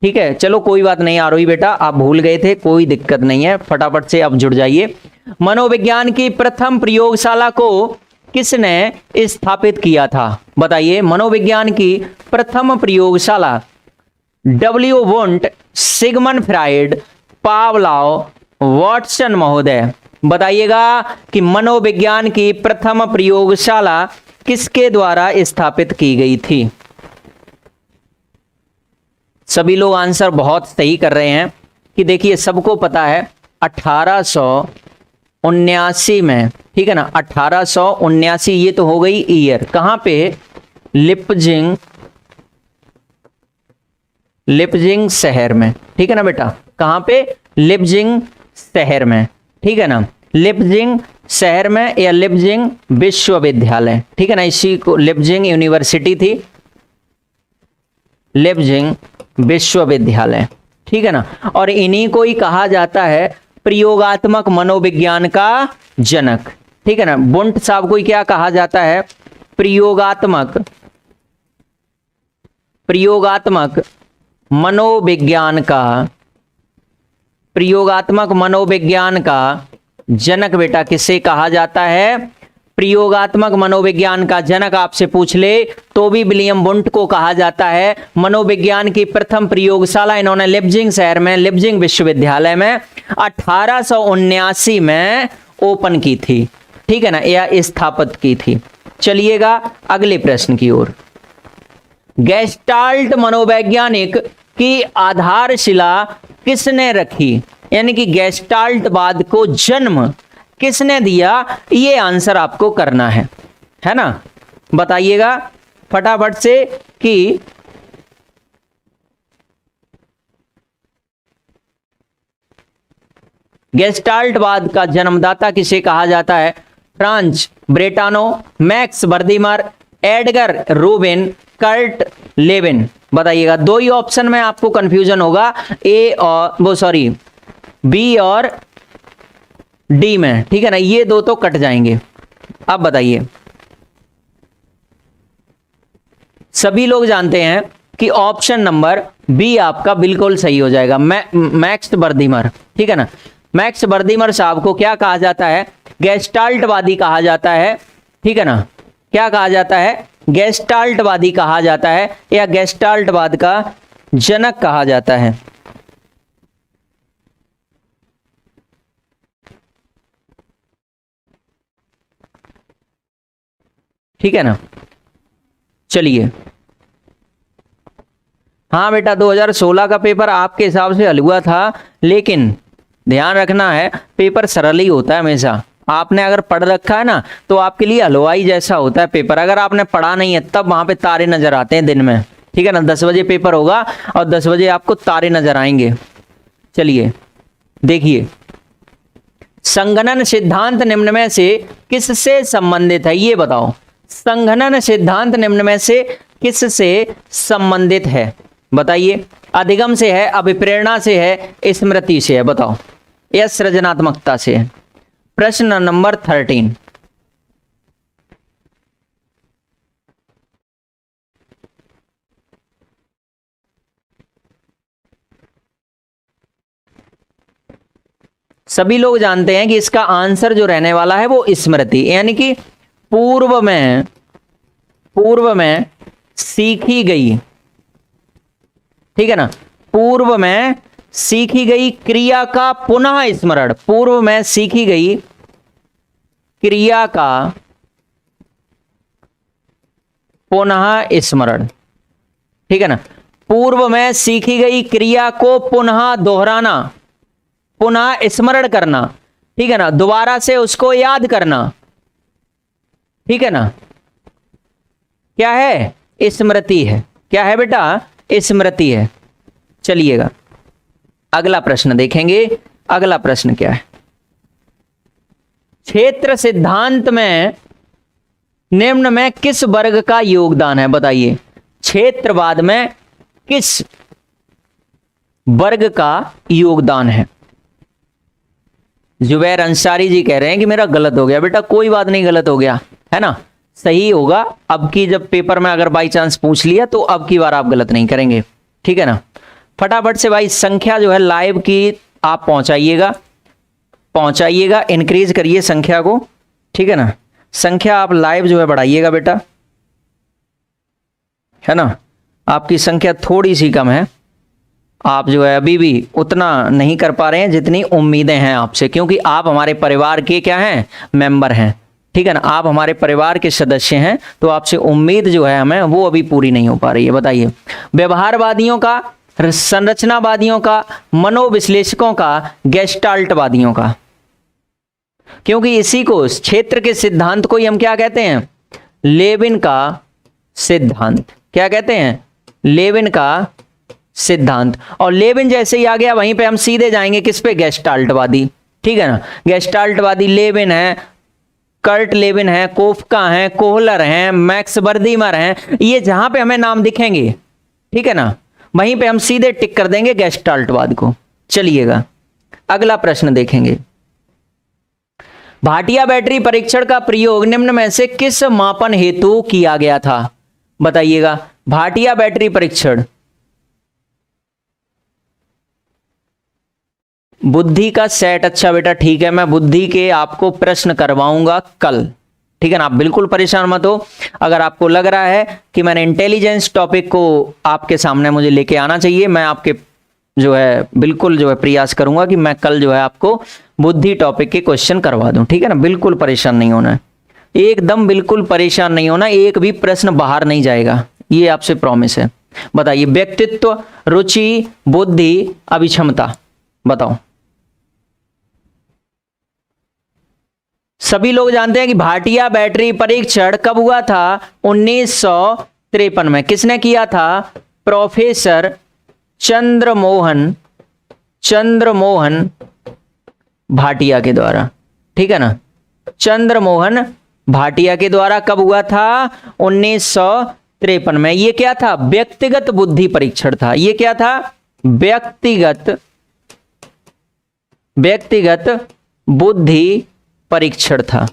ठीक है। चलो कोई बात नहीं, आरोही बेटा आप भूल गए थे, कोई दिक्कत नहीं है, फटाफट से आप जुड़ जाइए। मनोविज्ञान की प्रथम प्रयोगशाला को किसने स्थापित किया था, बताइए। मनोविज्ञान की प्रथम प्रयोगशाला W Wundt, Sigmund Freud, Pavlov, Watson महोदय, बताइएगा कि मनोविज्ञान की प्रथम प्रयोगशाला किसके द्वारा स्थापित की गई थी। सभी लोग आंसर बहुत सही कर रहे हैं कि देखिए सबको पता है 1879 में, ठीक है ना, 1879 ये तो हो गई ईयर, कहां पे, लिपजिंग शहर में, ठीक है ना बेटा, कहां पे, लिपजिंग शहर में, ठीक है ना, लिपजिंग शहर में या लिपजिंग विश्वविद्यालय, ठीक है ना, इसी को लिपजिंग यूनिवर्सिटी थी, लिपजिंग विश्वविद्यालय, ठीक है ना। और इन्हीं को ही कहा जाता है प्रयोगात्मक मनोविज्ञान का जनक, ठीक है ना। वुंट साहब को क्या कहा जाता है, प्रयोगात्मक मनोविज्ञान का जनक बेटा किसे कहा जाता है, प्रयोगात्मक मनोविज्ञान का जनक आपसे पूछ ले तो भी विलियम वुंट को कहा जाता है। मनोविज्ञान की प्रथम प्रयोगशाला इन्होंने लिपजिंग शहर में, लिपजिंग विश्वविद्यालय में 1879 में ओपन की थी, ठीक है ना, या स्थापित की थी। चलिएगा अगले प्रश्न की ओर। गेस्टाल्ट मनोवैज्ञानिक की आधारशिला किसने रखी, यानी कि गेस्टाल्टवाद को जन्म किसने दिया, ये आंसर आपको करना है ना। बताइएगा फटाफट से कि गेस्टाल्टवाद का जन्मदाता किसे कहा जाता है, Franz Brentano, Max Wertheimer, Edgar Rubin, Kurt Lewin. बताइएगा, दो ही ऑप्शन में आपको कंफ्यूजन होगा, ए और बी और डी में, ठीक है ना, ये दो तो कट जाएंगे। अब बताइए, सभी लोग जानते हैं कि ऑप्शन नंबर बी आपका बिल्कुल सही हो जाएगा, मैक्स वर्दीमर, ठीक है ना। मैक्स वर्दीमर साहब को क्या कहा जाता है, गेस्टाल्टवादी कहा जाता है, ठीक है ना, क्या कहा जाता है, गेस्टाल्टवादी कहा जाता है या गेस्टाल्टवाद का जनक कहा जाता है। ठीक है ना। चलिए हाँ बेटा 2016 का पेपर आपके हिसाब से हल हुआ था, लेकिन ध्यान रखना है पेपर सरल ही होता है हमेशा। आपने अगर पढ़ रखा है ना तो आपके लिए हलवाई जैसा होता है पेपर। अगर आपने पढ़ा नहीं है तब वहां पे तारे नजर आते हैं दिन में, ठीक है ना। 10 बजे पेपर होगा और 10 बजे आपको तारे नजर आएंगे। चलिए देखिए, संघनन सिद्धांत निम्न में से किससे संबंधित है, ये बताओ। संघनन सिद्धांत निम्न में से किससे संबंधित है, बताइए। अधिगम से है, अभिप्रेरणा से है, स्मृति से है, बताओ, या सृजनात्मकता से है। प्रश्न नंबर 13। सभी लोग जानते हैं कि इसका आंसर जो रहने वाला है वो स्मृति, यानी कि पूर्व में सीखी गई, ठीक है ना, पूर्व में सीखी गई क्रिया का पुनः स्मरण। पूर्व में सीखी गई क्रिया का पुनः स्मरण, ठीक है ना। पूर्व में सीखी गई क्रिया को पुनः दोहराना, पुनः स्मरण करना, ठीक है ना, दोबारा से उसको याद करना, ठीक है ना, क्या है, स्मृति है। क्या है बेटा, स्मृति है। चलिएगा अगला प्रश्न देखेंगे। अगला प्रश्न क्या है, क्षेत्र सिद्धांत में निम्न में किस वर्ग का योगदान है, बताइए। क्षेत्रवाद में किस वर्ग का योगदान है। जुबैर अंसारी जी कह रहे हैं कि मेरा गलत हो गया। बेटा कोई बात नहीं, गलत हो गया है ना, सही होगा। अब की जब पेपर में अगर बाई चांस पूछ लिया तो अब की बार आप गलत नहीं करेंगे, ठीक है ना। फटाफट से भाई संख्या जो है लाइव की आप पहुंचाइएगा, इंक्रीज करिए संख्या को, ठीक है ना। संख्या आप लाइव जो है बढ़ाइएगा बेटा, है ना। आपकी संख्या थोड़ी सी कम है, आप जो है अभी भी उतना नहीं कर पा रहे हैं जितनी उम्मीदें हैं आपसे, क्योंकि आप हमारे परिवार के क्या हैं, मेंबर हैं, ठीक है ना। आप हमारे परिवार के सदस्य हैं, तो आपसे उम्मीद जो है हमें वो अभी पूरी नहीं हो पा रही है। बताइए, व्यवहारवादियों का, संरचनावादियों का, मनोविश्लेषकों का, गेस्टाल्टवादियों का। क्योंकि इसी को, क्षेत्र के सिद्धांत को ही हम क्या कहते हैं, लेविन का सिद्धांत। क्या कहते हैं, लेविन का सिद्धांत। और लेविन जैसे ही आ गया वहीं पे हम सीधे जाएंगे किस पे, गेस्टाल्टवादी, ठीक है ना। गेस्टाल्टवादी लेविन है, कर्ट लेविन है, कोफका है, कोहलर है, मैक्स बर्दीमर है। ये जहां पे हमें नाम दिखेंगे, ठीक है ना, वहीं पे हम सीधे टिक कर देंगे गेस्टाल्टवाद को। चलिएगा अगला प्रश्न देखेंगे। भाटिया बैटरी परीक्षण का प्रयोग निम्न में से किस मापन हेतु किया गया था, बताइएगा। भाटिया बैटरी परीक्षण, बुद्धि का सेट। अच्छा बेटा ठीक है, मैं बुद्धि के आपको प्रश्न करवाऊंगा कल, ठीक है ना। आप बिल्कुल परेशान मत हो। अगर आपको लग रहा है कि मैंने इंटेलिजेंस टॉपिक को आपके सामने मुझे लेके आना चाहिए, मैं आपके जो है बिल्कुल जो है प्रयास करूंगा कि मैं कल जो है आपको बुद्धि टॉपिक के क्वेश्चन करवा दूं, ठीक है ना। बिल्कुल परेशान नहीं होना है, एकदम बिल्कुल परेशान नहीं होना, एक भी प्रश्न बाहर नहीं जाएगा, ये आपसे प्रॉमिस है। बताइए, व्यक्तित्व, रुचि, बुद्धि, अभिक्षमता, बताओ। सभी लोग जानते हैं कि भाटिया बैटरी परीक्षण कब हुआ था, 1953 में। किसने किया था, प्रोफेसर चंद्रमोहन भाटिया के द्वारा, ठीक है ना। चंद्रमोहन भाटिया के द्वारा कब हुआ था, 1953 में। ये क्या था, व्यक्तिगत बुद्धि परीक्षण था। ये क्या था, व्यक्तिगत बुद्धि परीक्षण था,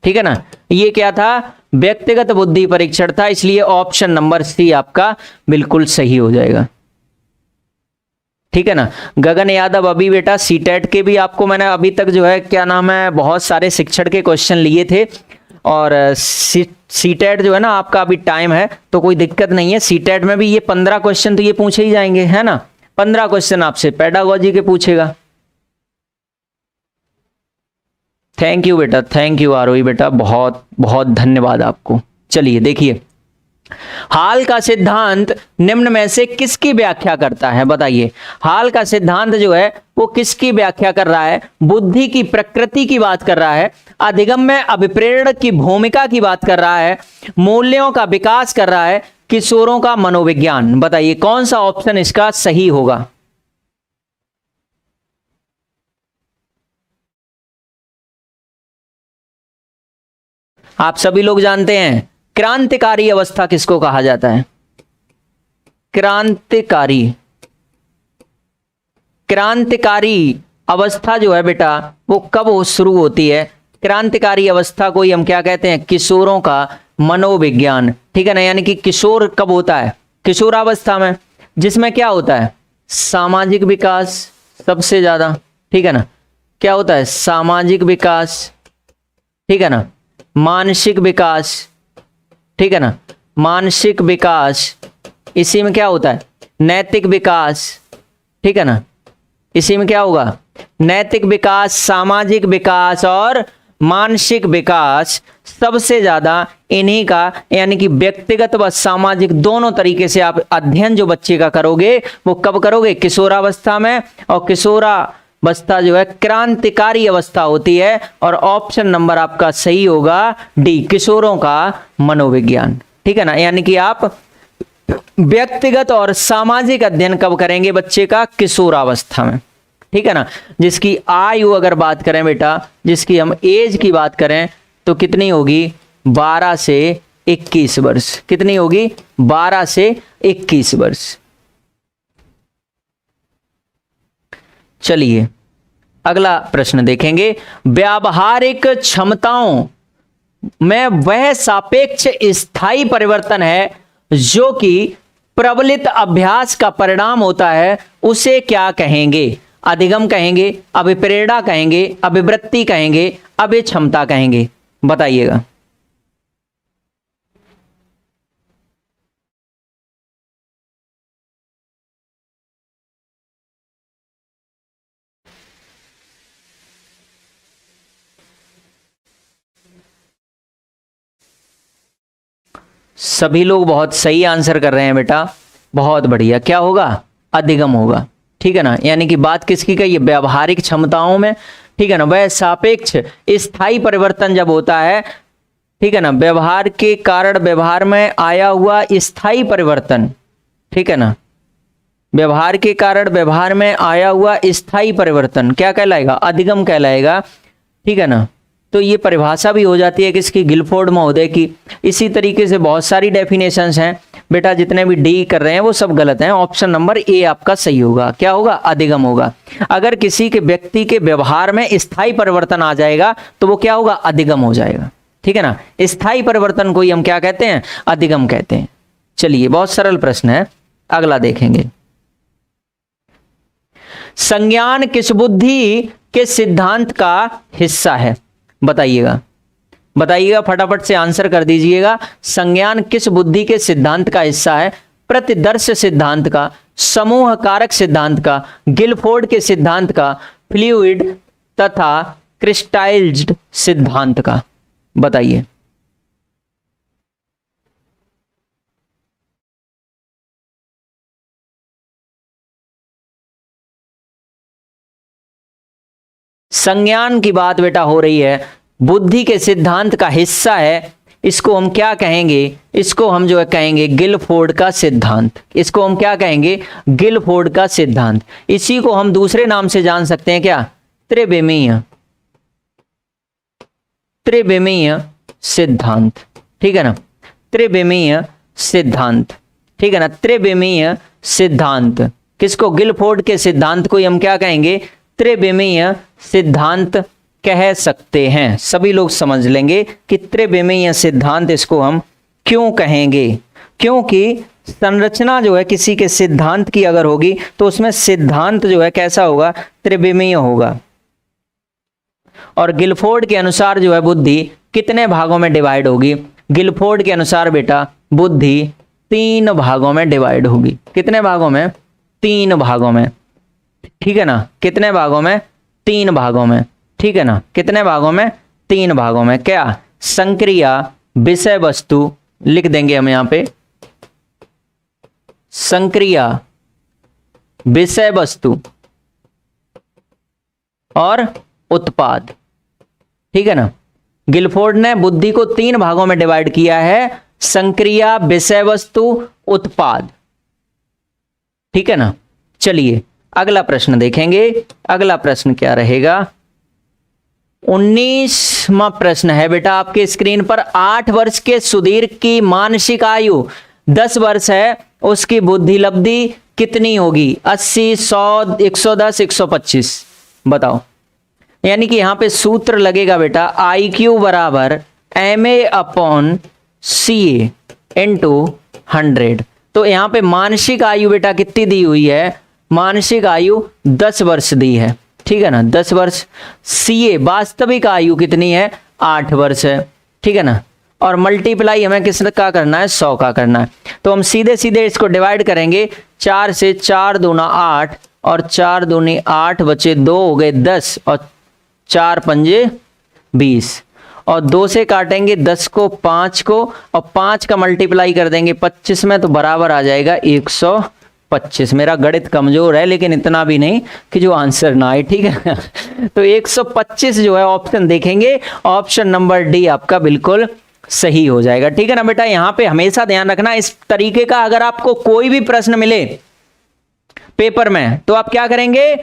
ठीक है ना। ये क्या था, व्यक्तिगत बुद्धि परीक्षण था, इसलिए ऑप्शन नंबर सी आपका बिल्कुल सही हो जाएगा, ठीक है ना। गगन यादव, अभी बेटा सीटेट के भी आपको मैंने अभी तक जो है क्या नाम है बहुत सारे शिक्षण के क्वेश्चन लिए थे, और सीटेट जो है ना आपका अभी टाइम है तो कोई दिक्कत नहीं है। सीटेट में भी ये 15 क्वेश्चन तो ये पूछे ही जाएंगे, है ना। 15 क्वेश्चन आपसे पेडागोजी के पूछेगा। थैंक यू बेटा, थैंक यू आरोही बेटा, बहुत बहुत धन्यवाद आपको। चलिए देखिए, हाल का सिद्धांत निम्न में से किसकी व्याख्या करता है? बताइए, हाल का सिद्धांत जो है वो किसकी व्याख्या कर रहा है? बुद्धि की प्रकृति की बात कर रहा है, अधिगम में अभिप्रेरण की भूमिका की बात कर रहा है, मूल्यों का विकास कर रहा है, किशोरों का मनोविज्ञान। बताइए कौन सा ऑप्शन इसका सही होगा? आप सभी लोग जानते हैं क्रांतिकारी अवस्था किसको कहा जाता है? क्रांतिकारी अवस्था जो है बेटा वो कब शुरू होती है? क्रांतिकारी अवस्था को ही हम क्या कहते हैं? किशोरों का मनोविज्ञान। ठीक है ना, यानी कि किशोर कब होता है? किशोरावस्था में, जिसमें क्या होता है? सामाजिक विकास सबसे ज्यादा। ठीक है ना, क्या होता है? सामाजिक विकास। ठीक है ना, मानसिक विकास। ठीक है ना, मानसिक विकास। इसी में क्या होता है? नैतिक विकास। ठीक है ना, इसी में क्या होगा? नैतिक विकास, सामाजिक विकास और मानसिक विकास सबसे ज्यादा इन्हीं का, यानी कि व्यक्तिगत व सामाजिक दोनों तरीके से आप अध्ययन जो बच्चे का करोगे वो कब करोगे? किशोरावस्था में। और किशोरावस्था जो है क्रांतिकारी अवस्था होती है। और ऑप्शन नंबर आपका सही होगा डी, किशोरों का मनोविज्ञान। ठीक है ना, यानी कि आप व्यक्तिगत और सामाजिक अध्ययन कब करेंगे बच्चे का? किशोरावस्था में। ठीक है ना, जिसकी आयु अगर बात करें बेटा, जिसकी हम एज की बात करें तो कितनी होगी? 12 से 21 वर्ष। कितनी होगी? 12 से 21 वर्ष। चलिए अगला प्रश्न देखेंगे। व्यावहारिक क्षमताओं में वह सापेक्ष स्थायी परिवर्तन है जो कि प्रबलित अभ्यास का परिणाम होता है, उसे क्या कहेंगे? अधिगम कहेंगे, अभिप्रेरणा कहेंगे, अभिवृत्ति कहेंगे, अभिक्षमता कहेंगे? बताइएगा। सभी लोग बहुत सही आंसर कर रहे हैं बेटा, बहुत बढ़िया। क्या होगा? अधिगम होगा। ठीक है ना, यानी कि बात किसकी कही है? व्यावहारिक क्षमताओं में। ठीक है ना, वह सापेक्ष स्थायी परिवर्तन जब होता है, ठीक है ना, व्यवहार के कारण व्यवहार में आया हुआ स्थायी परिवर्तन। ठीक है ना, व्यवहार के कारण व्यवहार में आया हुआ स्थायी परिवर्तन क्या कहलाएगा? अधिगम कहलाएगा। ठीक है ना, तो ये परिभाषा भी हो जाती है किसकी? गिलफोर्ड महोदय की। इसी तरीके से बहुत सारी डेफिनेशंस हैं बेटा, जितने भी डी कर रहे हैं वो सब गलत हैं। ऑप्शन नंबर ए आपका सही होगा। क्या होगा? अधिगम होगा। अगर किसी के व्यक्ति के व्यवहार में स्थायी परिवर्तन आ जाएगा तो वो क्या होगा? अधिगम हो जाएगा। ठीक है ना, स्थायी परिवर्तन को ही हम क्या कहते हैं? अधिगम कहते हैं। चलिए बहुत सरल प्रश्न है, अगला देखेंगे। संज्ञान किस बुद्धि के सिद्धांत का हिस्सा है? बताइएगा, बताइएगा, फटाफट से आंसर कर दीजिएगा। संज्ञान किस बुद्धि के सिद्धांत का हिस्सा है? प्रतिदर्श सिद्धांत का, समूह कारक सिद्धांत का, गिलफोर्ड के सिद्धांत का, फ्लूइड तथा क्रिस्टलाइज्ड सिद्धांत का? बताइए। संज्ञान की बात बेटा हो रही है, बुद्धि के सिद्धांत का हिस्सा है। इसको हम क्या कहेंगे? इसको हम जो है कहेंगे गिलफोर्ड का सिद्धांत। इसको हम क्या कहेंगे? गिलफोर्ड का सिद्धांत। इसी को हम दूसरे नाम से जान सकते हैं क्या? त्रिविमीय, त्रिविमीय सिद्धांत। ठीक है ना, त्रिविमीय सिद्धांत। ठीक है ना, त्रिविमीय सिद्धांत। किसको? गिलफोर्ड के सिद्धांत को हम क्या कहेंगे? त्रिविमीय सिद्धांत कह सकते हैं। सभी लोग समझ लेंगे कि त्रिविमीय सिद्धांत इसको हम क्यों कहेंगे, क्योंकि संरचना जो है किसी के सिद्धांत की अगर होगी तो उसमें सिद्धांत जो है कैसा होगा? त्रिविमीय होगा। और गिलफोर्ड के अनुसार जो है बुद्धि कितने भागों में डिवाइड होगी? गिलफोर्ड के अनुसार बेटा बुद्धि 3 भागों में डिवाइड होगी। कितने भागों में? 3 भागों में। ठीक है ना, कितने भागों में? 3 भागों में। ठीक है ना, कितने भागों में? 3 भागों में। क्या? संक्रिया, विषय वस्तु लिख देंगे हम यहां पे, संक्रिया विषय वस्तु और उत्पाद। ठीक है ना, गिलफोर्ड ने बुद्धि को 3 भागों में डिवाइड किया है, संक्रिया, विषय वस्तु, उत्पाद। ठीक है ना, चलिए अगला प्रश्न देखेंगे। अगला प्रश्न क्या रहेगा? 19वां प्रश्न है बेटा आपके स्क्रीन पर। 8 वर्ष के सुधीर की मानसिक आयु 10 वर्ष है, उसकी बुद्धि लब्धि कितनी होगी? 80, 100, 110, 125। बताओ। यानी कि यहां पे सूत्र लगेगा बेटा, IQ बराबर MA/CA इंटू 100। तो यहां पे मानसिक आयु बेटा कितनी दी हुई है? मानसिक आयु 10 वर्ष दी है। ठीक है ना, 10 वर्ष। CA वास्तविक आयु कितनी है? 8 वर्ष है। ठीक है ना, और मल्टीप्लाई हमें किस का करना है? 100 का करना है। तो हम सीधे सीधे इसको डिवाइड करेंगे। 4 से 4 दूना 8 और 4 दूनी 8 बचे 2 हो गए 10 और 4 पंजे 20 और 2 से काटेंगे 10 को 5 को और 5 का मल्टीप्लाई कर देंगे 25 में, तो बराबर आ जाएगा 125। मेरा गणित कमजोर है लेकिन इतना भी नहीं कि जो आंसर ना आए। ठीक है तो 125 जो है ऑप्शन देखेंगे, ऑप्शन नंबर डी आपका बिल्कुल सही हो जाएगा। ठीक है ना बेटा, यहां पे हमेशा ध्यान रखना इस तरीके का, अगर आपको कोई भी प्रश्न मिले पेपर में तो आप क्या करेंगे?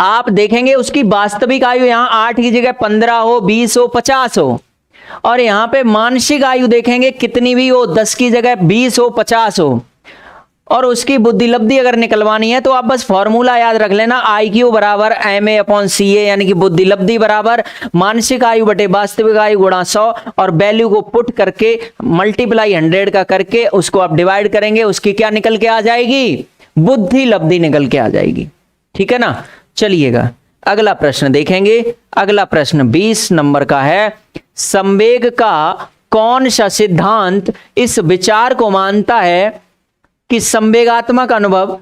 आप देखेंगे उसकी वास्तविक आयु यहां 8 की जगह 15 हो, 20 हो, 50 हो, और यहां पे मानसिक आयु देखेंगे कितनी भी हो, 10 की जगह 20 हो, 50 हो, और उसकी बुद्धि लब्धि अगर निकलवानी है तो आप बस फॉर्मूला याद रख लेना, IQ बराबर MA/CA, यानी कि बुद्धि लब्धि बराबर मानसिक आयु बटे वास्तविक आयु गुणा 100, और वैल्यू को पुट करके मल्टीप्लाई 100 का करके उसको आप डिवाइड करेंगे, उसकी क्या निकल के आ जाएगी? बुद्धि लब्धि निकल के आ जाएगी। ठीक है ना, चलिएगा अगला प्रश्न देखेंगे। अगला प्रश्न 20 नंबर का है। संवेग का कौन सा सिद्धांत इस विचार को मानता है कि संवेगात्मक अनुभव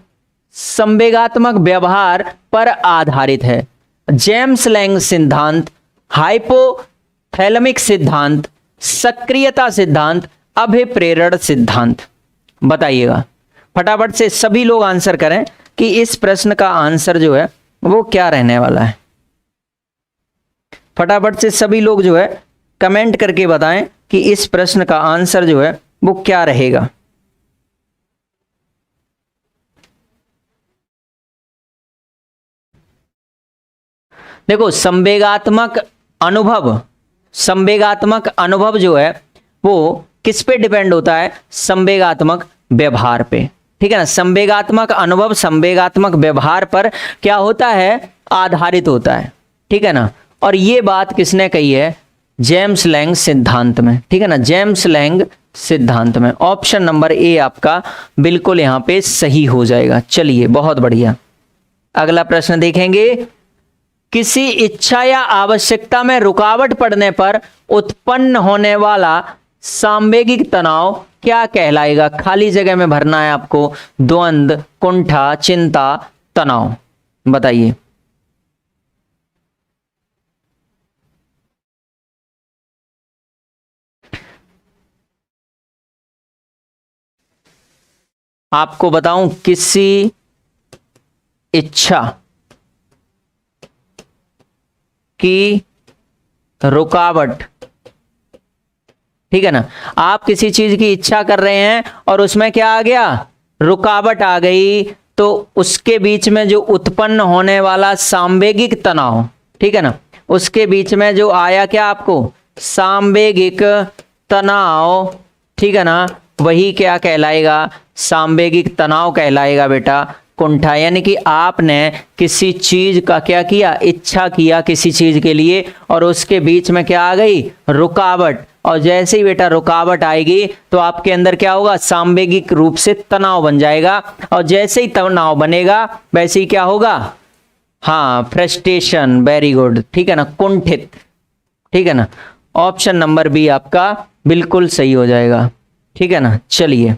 संवेगात्मक व्यवहार पर आधारित है? जेम्स लैंग सिद्धांत, हाइपोथैलेमिक सिद्धांत, सक्रियता सिद्धांत, अभिप्रेरण सिद्धांत। बताइएगा फटाफट से, सभी लोग आंसर करें कि इस प्रश्न का आंसर जो है वो क्या रहने वाला है। फटाफट से सभी लोग जो है कमेंट करके बताएं कि इस प्रश्न का आंसर जो है वो क्या रहेगा। देखो संवेगात्मक अनुभव जो है वो किस पे डिपेंड होता है? संवेगात्मक व्यवहार पे। ठीक है ना, संवेगात्मक अनुभव संवेगात्मक व्यवहार पर क्या होता है? आधारित होता है। ठीक है ना, और ये बात किसने कही है? जेम्स लैंग सिद्धांत में। ठीक है ना, जेम्स लैंग सिद्धांत में। ऑप्शन नंबर ए आपका बिल्कुल यहां पे सही हो जाएगा। चलिए बहुत बढ़िया, अगला प्रश्न देखेंगे। किसी इच्छा या आवश्यकता में रुकावट पड़ने पर उत्पन्न होने वाला सांवेगिक तनाव क्या कहलाएगा? खाली जगह में भरना है आपको। द्वंद्व, कुंठा, चिंता, तनाव। बताइए। आपको बताऊं, किसी इच्छा की रुकावट। ठीक है ना, आप किसी चीज की इच्छा कर रहे हैं और उसमें क्या आ गया? रुकावट आ गई, तो उसके बीच में जो उत्पन्न होने वाला सांवेगिक तनाव, ठीक है ना, उसके बीच में जो आया क्या आपको? सांवेगिक तनाव। ठीक है ना, वही क्या कहलाएगा? सांवेगिक तनाव कहलाएगा बेटा। कुंठा, यानी कि आपने किसी चीज का क्या किया? इच्छा किया किसी चीज के लिए, और उसके बीच में क्या आ गई? रुकावट। और जैसे ही बेटा रुकावट आएगी तो आपके अंदर क्या होगा? सांवेगिक रूप से तनाव बन जाएगा, और जैसे ही तनाव बनेगा वैसे ही क्या होगा? हाँ, फ्रस्ट्रेशन। Very good. ठीक है ना, कुंठित। ठीक है ना, ऑप्शन नंबर बी आपका बिल्कुल सही हो जाएगा। ठीक है ना, चलिए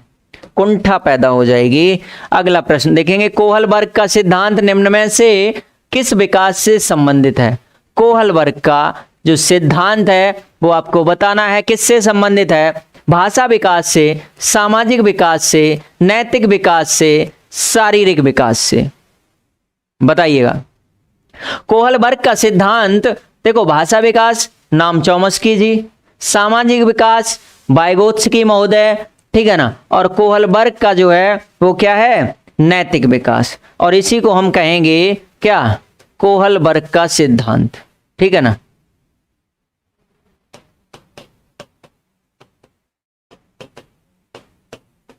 कुंठा पैदा हो जाएगी। अगला प्रश्न देखेंगे। कोहलबर्ग का सिद्धांत निम्न में से किस विकास से संबंधित है? कोहलबर्ग का जो सिद्धांत है वो आपको बताना है किससे संबंधित है। भाषा विकास से, सामाजिक विकास से, नैतिक विकास से, शारीरिक विकास से? बताइएगा। कोहलबर्ग का सिद्धांत, देखो भाषा विकास नाम चॉम्स्की जी, सामाजिक विकास वाइगोत्स्की महोदय, ठीक है ना, और कोहलबर्ग का जो है वो क्या है, नैतिक विकास, और इसी को हम कहेंगे क्या, कोहलबर्ग का सिद्धांत, ठीक है ना।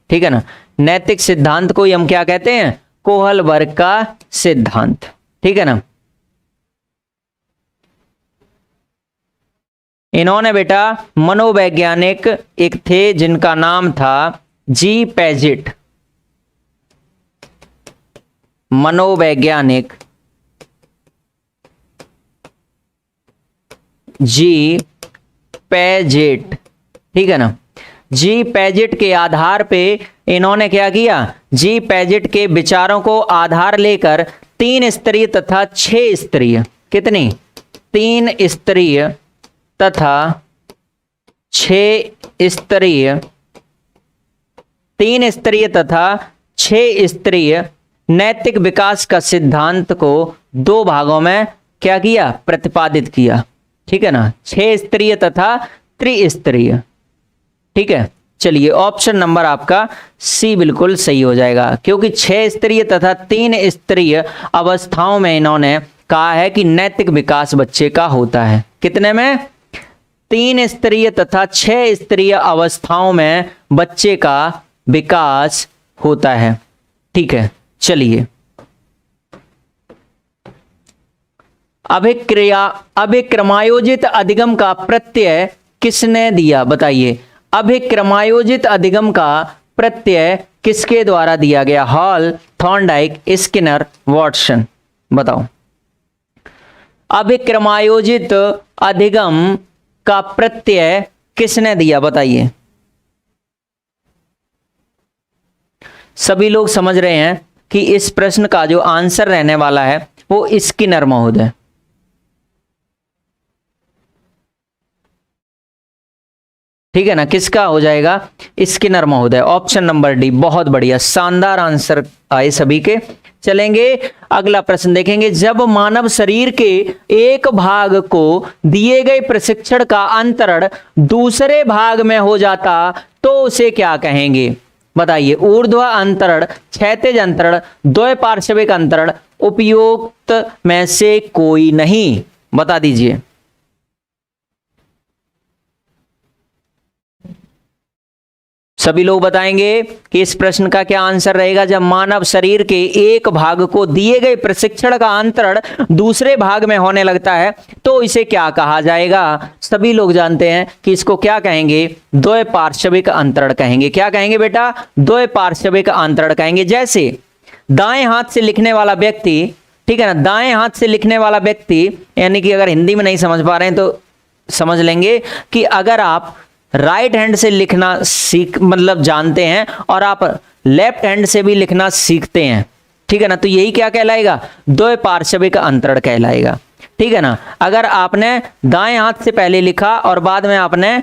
ठीक है ना, नैतिक सिद्धांत को ही हम क्या कहते हैं, कोहलबर्ग का सिद्धांत, ठीक है ना। इन्होंने बेटा मनोवैज्ञानिक एक थे जिनका नाम था जी पैजेट, मनोवैज्ञानिक जी पैजेट, ठीक है ना। जी पैजेट के आधार पे इन्होंने क्या किया, जी पैजेट के विचारों को आधार लेकर 3 स्तरीय तथा 6 स्तरीय, कितनी, 3 स्तरीय तथा 6 स्तरीय, 3 स्तरीय तथा 6 स्तरीय नैतिक विकास का सिद्धांत को 2 भागों में क्या किया, प्रतिपादित किया, ठीक है ना, 6 स्तरीय तथा त्रिस्तरीय, ठीक है। चलिए ऑप्शन नंबर आपका सी बिल्कुल सही हो जाएगा, क्योंकि 6 स्तरीय तथा 3 स्तरीय अवस्थाओं में इन्होंने कहा है कि नैतिक विकास बच्चे का होता है। कितने में, 3 स्तरीय तथा 6 स्तरीय अवस्थाओं में बच्चे का विकास होता है, ठीक है। चलिए अभिक्रमायोजित अधिगम का प्रत्यय किसने दिया, बताइए। अभिक्रमायोजित अधिगम का प्रत्यय किसके द्वारा दिया गया, हॉल, थॉर्नडाइक, स्किनर, वॉटसन, बताओ। अभिक्रमायोजित अधिगम का प्रत्यय किसने दिया, बताइए। सभी लोग समझ रहे हैं कि इस प्रश्न का जो आंसर रहने वाला है वो स्किनर महोदय, ठीक है ना, किसका हो जाएगा, स्किनर महोदय, ऑप्शन नंबर डी। बहुत बढ़िया, शानदार आंसर आए सभी के। चलेंगे अगला प्रश्न देखेंगे। जब मानव शरीर के एक भाग को दिए गए प्रशिक्षण का अंतरण दूसरे भाग में हो जाता तो उसे क्या कहेंगे, बताइए। ऊर्ध्व अंतरण, क्षैतिज अंतरण, द्वैपार्श्विक अंतरण, उपयुक्त में से कोई नहीं, बता दीजिए। सभी लोग बताएंगे कि इस प्रश्न का क्या आंसर रहेगा। जब मानव शरीर के एक भाग को दिए गए प्रशिक्षण का अंतरण दूसरे भाग में होने लगता है तो इसे क्या कहा जाएगा। सभी लोग जानते हैं कि इसको क्या कहेंगे, द्वैपार्श्विक अंतरण कहेंगे। क्या कहेंगे बेटा, द्वैपार्श्विक अंतरण कहेंगे। जैसे दाएं हाथ से लिखने वाला व्यक्ति, ठीक है ना, दाएं हाथ से लिखने वाला व्यक्ति, यानी कि अगर हिंदी में नहीं समझ पा रहे हैं तो समझ लेंगे कि अगर आप राइट हैंड से लिखना मतलब जानते हैं और आप लेफ्ट हैंड से भी लिखना सीखते हैं, ठीक है ना, तो यही क्या कहलाएगा, द्वैपार्श्विक अंतरण कहलाएगा, ठीक है ना। अगर आपने दाएं हाथ से पहले लिखा और बाद में आपने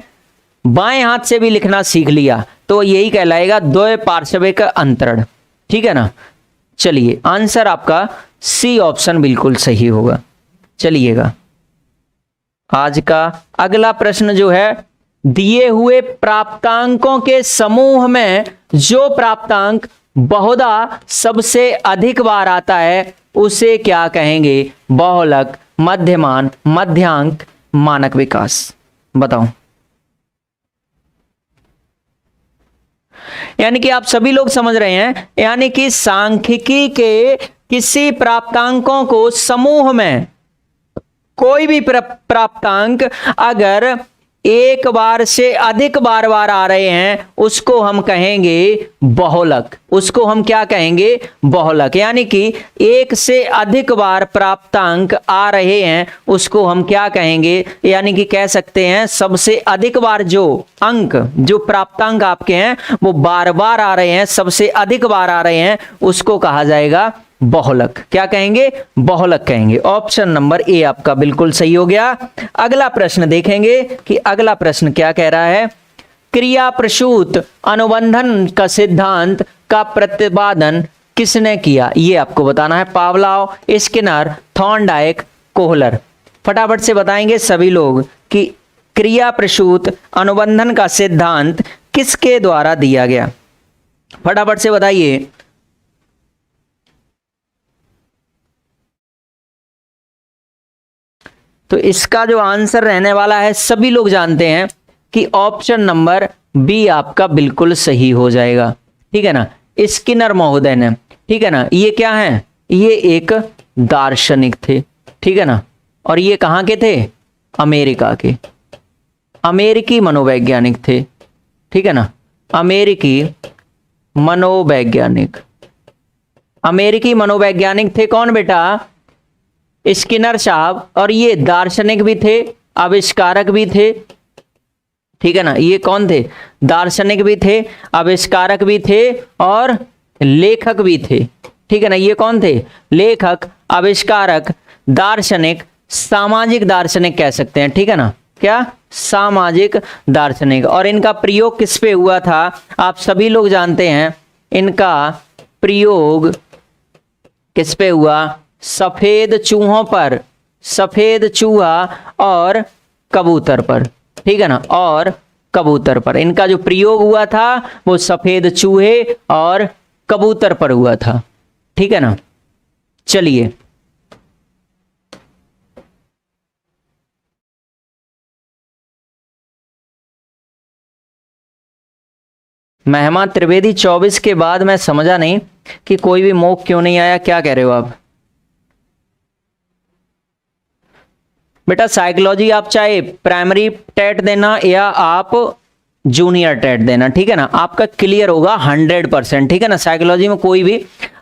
बाएं हाथ से भी लिखना सीख लिया तो यही कहलाएगा द्वैपार्श्विक अंतरण, ठीक है ना। चलिए आंसर आपका सी ऑप्शन बिल्कुल सही होगा। चलिएगा आज का अगला प्रश्न जो है, दिए हुए प्राप्तांकों के समूह में जो प्राप्तांक बहुधा सबसे अधिक बार आता है उसे क्या कहेंगे, बहुलक, मध्यमान, मध्यांक, मानक विकास, बताओ। यानी कि आप सभी लोग समझ रहे हैं, यानी कि सांख्यिकी के किसी प्राप्तांकों को समूह में कोई भी प्राप्तांक अगर एक बार से अधिक बार आ रहे हैं उसको हम कहेंगे बहुलक, उसको हम क्या कहेंगे, बहुलक। यानी कि एक से अधिक बार प्राप्तांक आ रहे हैं उसको हम क्या कहेंगे, यानी कि कह सकते हैं सबसे अधिक बार जो अंक, जो प्राप्तांक आपके हैं वो बार बार आ रहे हैं, सबसे अधिक बार आ रहे हैं, उसको कहा जाएगा बहुलक। क्या कहेंगे, बहुलक कहेंगे। ऑप्शन नंबर ए आपका बिल्कुल सही हो गया। अगला प्रश्न देखेंगे कि अगला प्रश्न क्या कह रहा है। क्रिया प्रसूत अनुबंधन का सिद्धांत का प्रतिपादन किसने किया, ये आपको बताना है। Pavlov, Skinner, Thorndike, Kohler. फटाफट से बताएंगे सभी लोग कि क्रिया प्रसूत अनुबंधन का सिद्धांत किसके द्वारा दिया गया, फटाफट से बताइए। तो इसका जो आंसर रहने वाला है, सभी लोग जानते हैं कि ऑप्शन नंबर बी आपका बिल्कुल सही हो जाएगा। ठीक है ना, स्किनर महोदय ने। ठीक है ना, ये क्या है, ये एक दार्शनिक थे। ठीक है ना, और ये कहाँ के थे, अमेरिका के, अमेरिकी मनोवैज्ञानिक थे। ठीक है ना, अमेरिकी मनोवैज्ञानिक, अमेरिकी मनोवैज्ञानिक थे। कौन बेटा, स्किनर साहब। और ये दार्शनिक भी थे, आविष्कारक भी थे। ठीक है ना, ये कौन थे, दार्शनिक भी थे, आविष्कारक भी थे और लेखक भी थे। ठीक है ना, ये कौन थे, लेखक, आविष्कारक, दार्शनिक, सामाजिक दार्शनिक कह सकते हैं। ठीक है ना, क्या, सामाजिक दार्शनिक। और इनका प्रयोग किस पे हुआ था, आप सभी लोग जानते हैं। इनका प्रयोग किस पे हुआ, सफेद चूहों पर, सफेद चूहा और कबूतर पर। ठीक है ना, और कबूतर पर इनका जो प्रयोग हुआ था वो सफेद चूहे और कबूतर पर हुआ था। ठीक है ना, चलिए महिमा त्रिवेदी 24 के बाद मैं समझा नहीं कि कोई भी मॉक क्यों नहीं आया, क्या कह रहे हो आप बेटा। साइकोलॉजी आप चाहे प्राइमरी टेट देना या आप जूनियर टेट देना, ठीक है ना, आपका क्लियर होगा 100%। ठीक है ना, साइकोलॉजी में कोई भी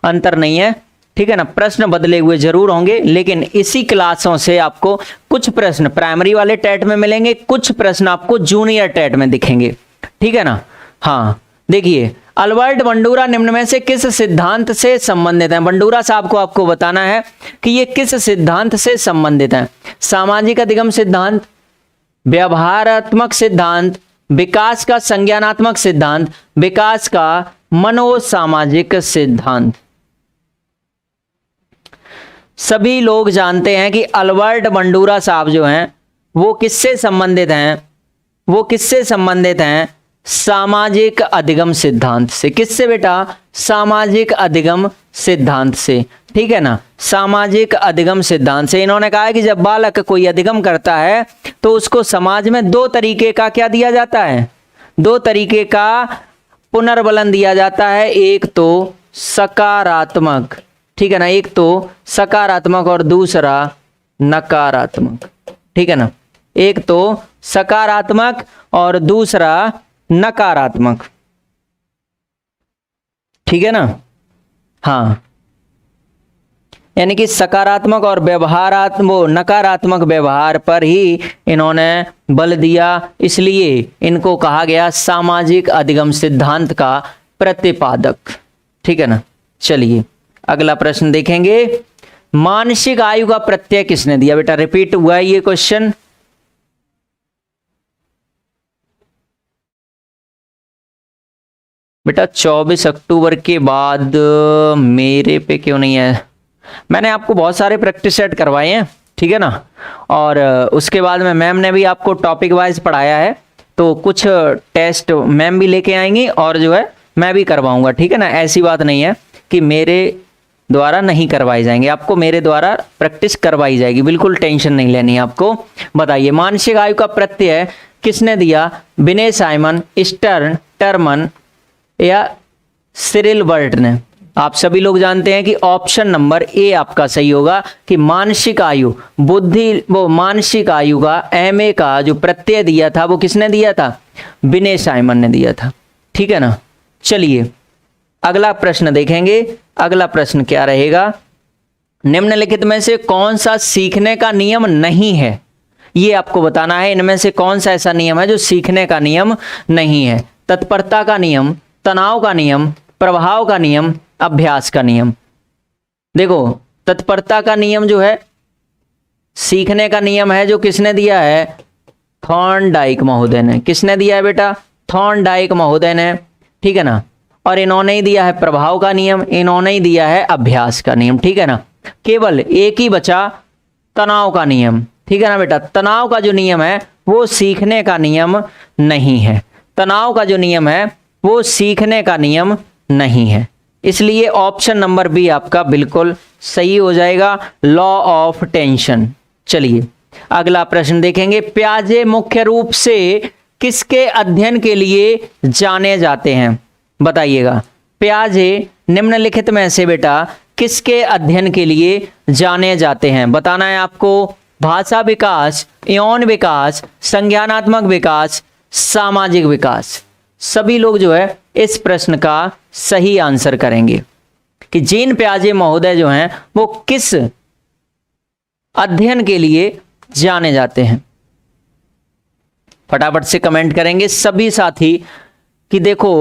अंतर नहीं है। ठीक है ना, प्रश्न बदले हुए जरूर होंगे, लेकिन इसी क्लासों से आपको कुछ प्रश्न प्राइमरी वाले टेट में मिलेंगे, कुछ प्रश्न आपको जूनियर टेट में दिखेंगे। ठीक है ना, हाँ देखिए, अल्बर्ट बंडूरा निम्न में से किस सिद्धांत से संबंधित हैं। बंडूरा साहब को आपको बताना है कि ये किस सिद्धांत से संबंधित हैं। सामाजिक अधिगम सिद्धांत, व्यवहारात्मक सिद्धांत, विकास का संज्ञानात्मक सिद्धांत, विकास का मनोसामाजिक सिद्धांत। सभी लोग जानते हैं कि अल्बर्ट बंडूरा साहब जो हैं वो किससे संबंधित हैं, वो किससे संबंधित हैं, सामाजिक अधिगम सिद्धांत से। किससे बेटा, सामाजिक अधिगम सिद्धांत से। ठीक है ना, सामाजिक अधिगम सिद्धांत से। इन्होंने कहा है कि जब बालक कोई अधिगम करता है तो उसको समाज में दो तरीके का क्या दिया जाता है, दो तरीके का पुनर्बलन दिया जाता है। एक तो सकारात्मक, ठीक है ना, एक तो सकारात्मक और दूसरा नकारात्मक। ठीक है ना, एक तो सकारात्मक और दूसरा नकारात्मक। ठीक है ना, हाँ, यानी कि सकारात्मक और व्यवहारात्मक, नकारात्मक व्यवहार पर ही इन्होंने बल दिया, इसलिए इनको कहा गया सामाजिक अधिगम सिद्धांत का प्रतिपादक। ठीक है ना, चलिए अगला प्रश्न देखेंगे। मानसिक आयु का प्रत्यय किसने दिया बेटा, रिपीट हुआ है ये क्वेश्चन। बेटा 24 अक्टूबर के बाद मेरे पे क्यों नहीं है, मैंने आपको बहुत सारे प्रैक्टिस सेट करवाए हैं। ठीक है ना, और उसके बाद में मैम ने भी आपको टॉपिक वाइज पढ़ाया है, तो कुछ टेस्ट मैम भी लेके आएंगी और जो है मैं भी करवाऊंगा। ठीक है ना, ऐसी बात नहीं है कि मेरे द्वारा नहीं करवाई जाएंगे, आपको मेरे द्वारा प्रैक्टिस करवाई जाएगी, बिल्कुल टेंशन नहीं लेनी है आपको। बताइए मानसिक आयु का प्रत्यय किसने दिया, विनय साइमन, स्टर्न, टर्मन या सिरिल बर्ट ने। आप सभी लोग जानते हैं कि ऑप्शन नंबर ए आपका सही होगा कि मानसिक आयु, बुद्धि, वो मानसिक आयु का एमए का जो प्रत्यय दिया था वो किसने दिया था, विनय साइमन ने दिया था। ठीक है ना, चलिए अगला प्रश्न देखेंगे। अगला प्रश्न क्या रहेगा, निम्नलिखित में से कौन सा सीखने का नियम नहीं है, ये आपको बताना है। इनमें से कौन सा ऐसा नियम है जो सीखने का नियम नहीं है। तत्परता का नियम, तनाव का नियम, प्रभाव का नियम, अभ्यास का नियम। देखो तत्परता का नियम जो है सीखने का नियम है, जो किसने दिया है, थॉर्नडाइक महोदय ने। किसने दिया है बेटा, थॉर्नडाइक महोदय ने, ठीक है ना। और इन्होंने ही दिया है प्रभाव का नियम, इन्होंने ही दिया है अभ्यास का नियम, ठीक है ना। केवल एक ही बचा तनाव का नियम, ठीक है ना बेटा। तनाव का जो नियम है वो सीखने का नियम नहीं है, तनाव का जो नियम है वो सीखने का नियम नहीं है। इसलिए ऑप्शन नंबर बी आपका बिल्कुल सही हो जाएगा, लॉ ऑफ टेंशन। चलिए अगला प्रश्न देखेंगे। पियाजे मुख्य रूप से किसके अध्ययन के लिए जाने जाते हैं, बताइएगा। पियाजे निम्नलिखित में से बेटा किसके अध्ययन के लिए जाने जाते हैं, बताना है आपको। भाषा विकास, यौन विकास, संज्ञानात्मक विकास, सामाजिक विकास। सभी लोग जो है इस प्रश्न का सही आंसर करेंगे कि जीन पियाजे महोदय जो हैं वो किस अध्ययन के लिए जाने जाते हैं। फटाफट से कमेंट करेंगे सभी साथी कि देखो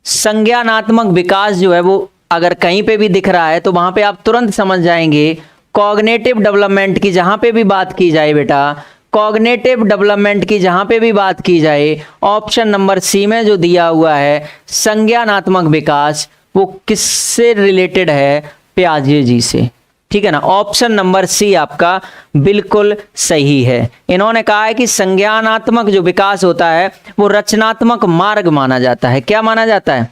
संज्ञानात्मक विकास जो है वो अगर कहीं पे भी दिख रहा है तो वहां पे आप तुरंत समझ जाएंगे कॉग्निटिव डेवलपमेंट की जहां पे भी बात की जाए बेटा, कॉग्निटिव डेवलपमेंट की जहां पे भी बात की जाए, ऑप्शन नंबर सी में जो दिया हुआ है संज्ञानात्मक विकास वो किससे रिलेटेड है, पियाजे जी से, ठीक है ना। ऑप्शन नंबर सी आपका बिल्कुल सही है। इन्होंने कहा है कि संज्ञानात्मक जो विकास होता है वो रचनात्मक मार्ग माना जाता है। क्या माना जाता है?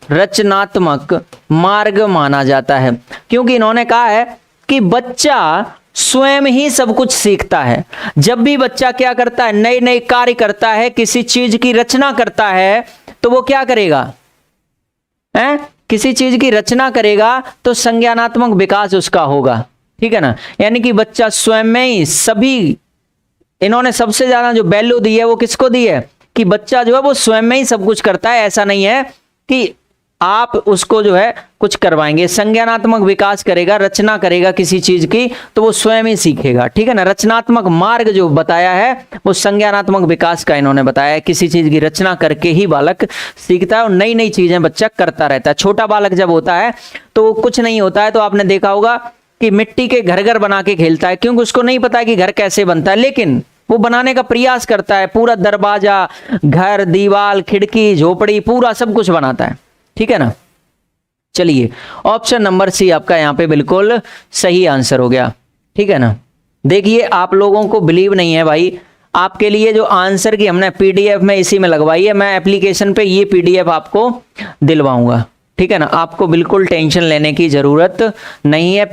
रचनात्मक मार्ग माना जाता है, क्योंकि इन्होंने कहा है कि बच्चा स्वयं ही सब कुछ सीखता है। जब भी बच्चा क्या करता है, नए नए कार्य करता है, किसी चीज की रचना करता है, तो वो क्या करेगा, किसी चीज की रचना करेगा तो संज्ञानात्मक विकास उसका होगा, ठीक है ना। यानी कि बच्चा स्वयं में ही सभी, इन्होंने सबसे ज्यादा जो वैल्यू दी है वो किसको दी है कि बच्चा जो है वो स्वयं में ही सब कुछ करता है। ऐसा नहीं है कि आप उसको जो है कुछ करवाएंगे। संज्ञानात्मक विकास करेगा, रचना करेगा किसी चीज की, तो वो स्वयं ही सीखेगा, ठीक है ना। रचनात्मक मार्ग जो बताया है वो संज्ञानात्मक विकास का इन्होंने बताया है। किसी चीज की रचना करके ही बालक सीखता है और नई नई चीजें बच्चा करता रहता है। छोटा बालक जब होता है तो कुछ नहीं होता है, तो आपने देखा होगा कि मिट्टी के घर बना के खेलता है, क्योंकि उसको नहीं पता कि घर कैसे बनता है, लेकिन वो बनाने का प्रयास करता है। पूरा दरवाजा, घर, दीवार, खिड़की, झोपड़ी, पूरा सब कुछ बनाता है, ठीक है ना। चलिए ऑप्शन नंबर सी आपका यहाँ पे बिल्कुल सही आंसर हो गया, ठीक है ना। देखिए आप लोगों को बिलीव नहीं है भाई, आपके लिए जो आंसर की हमने पीडीएफ में इसी में लगवाई है, मैं एप्लीकेशन पे ये पीडीएफ आपको दिलवाऊंगा, ठीक है ना। आपको बिल्कुल टेंशन लेने की जरूरत नहीं है।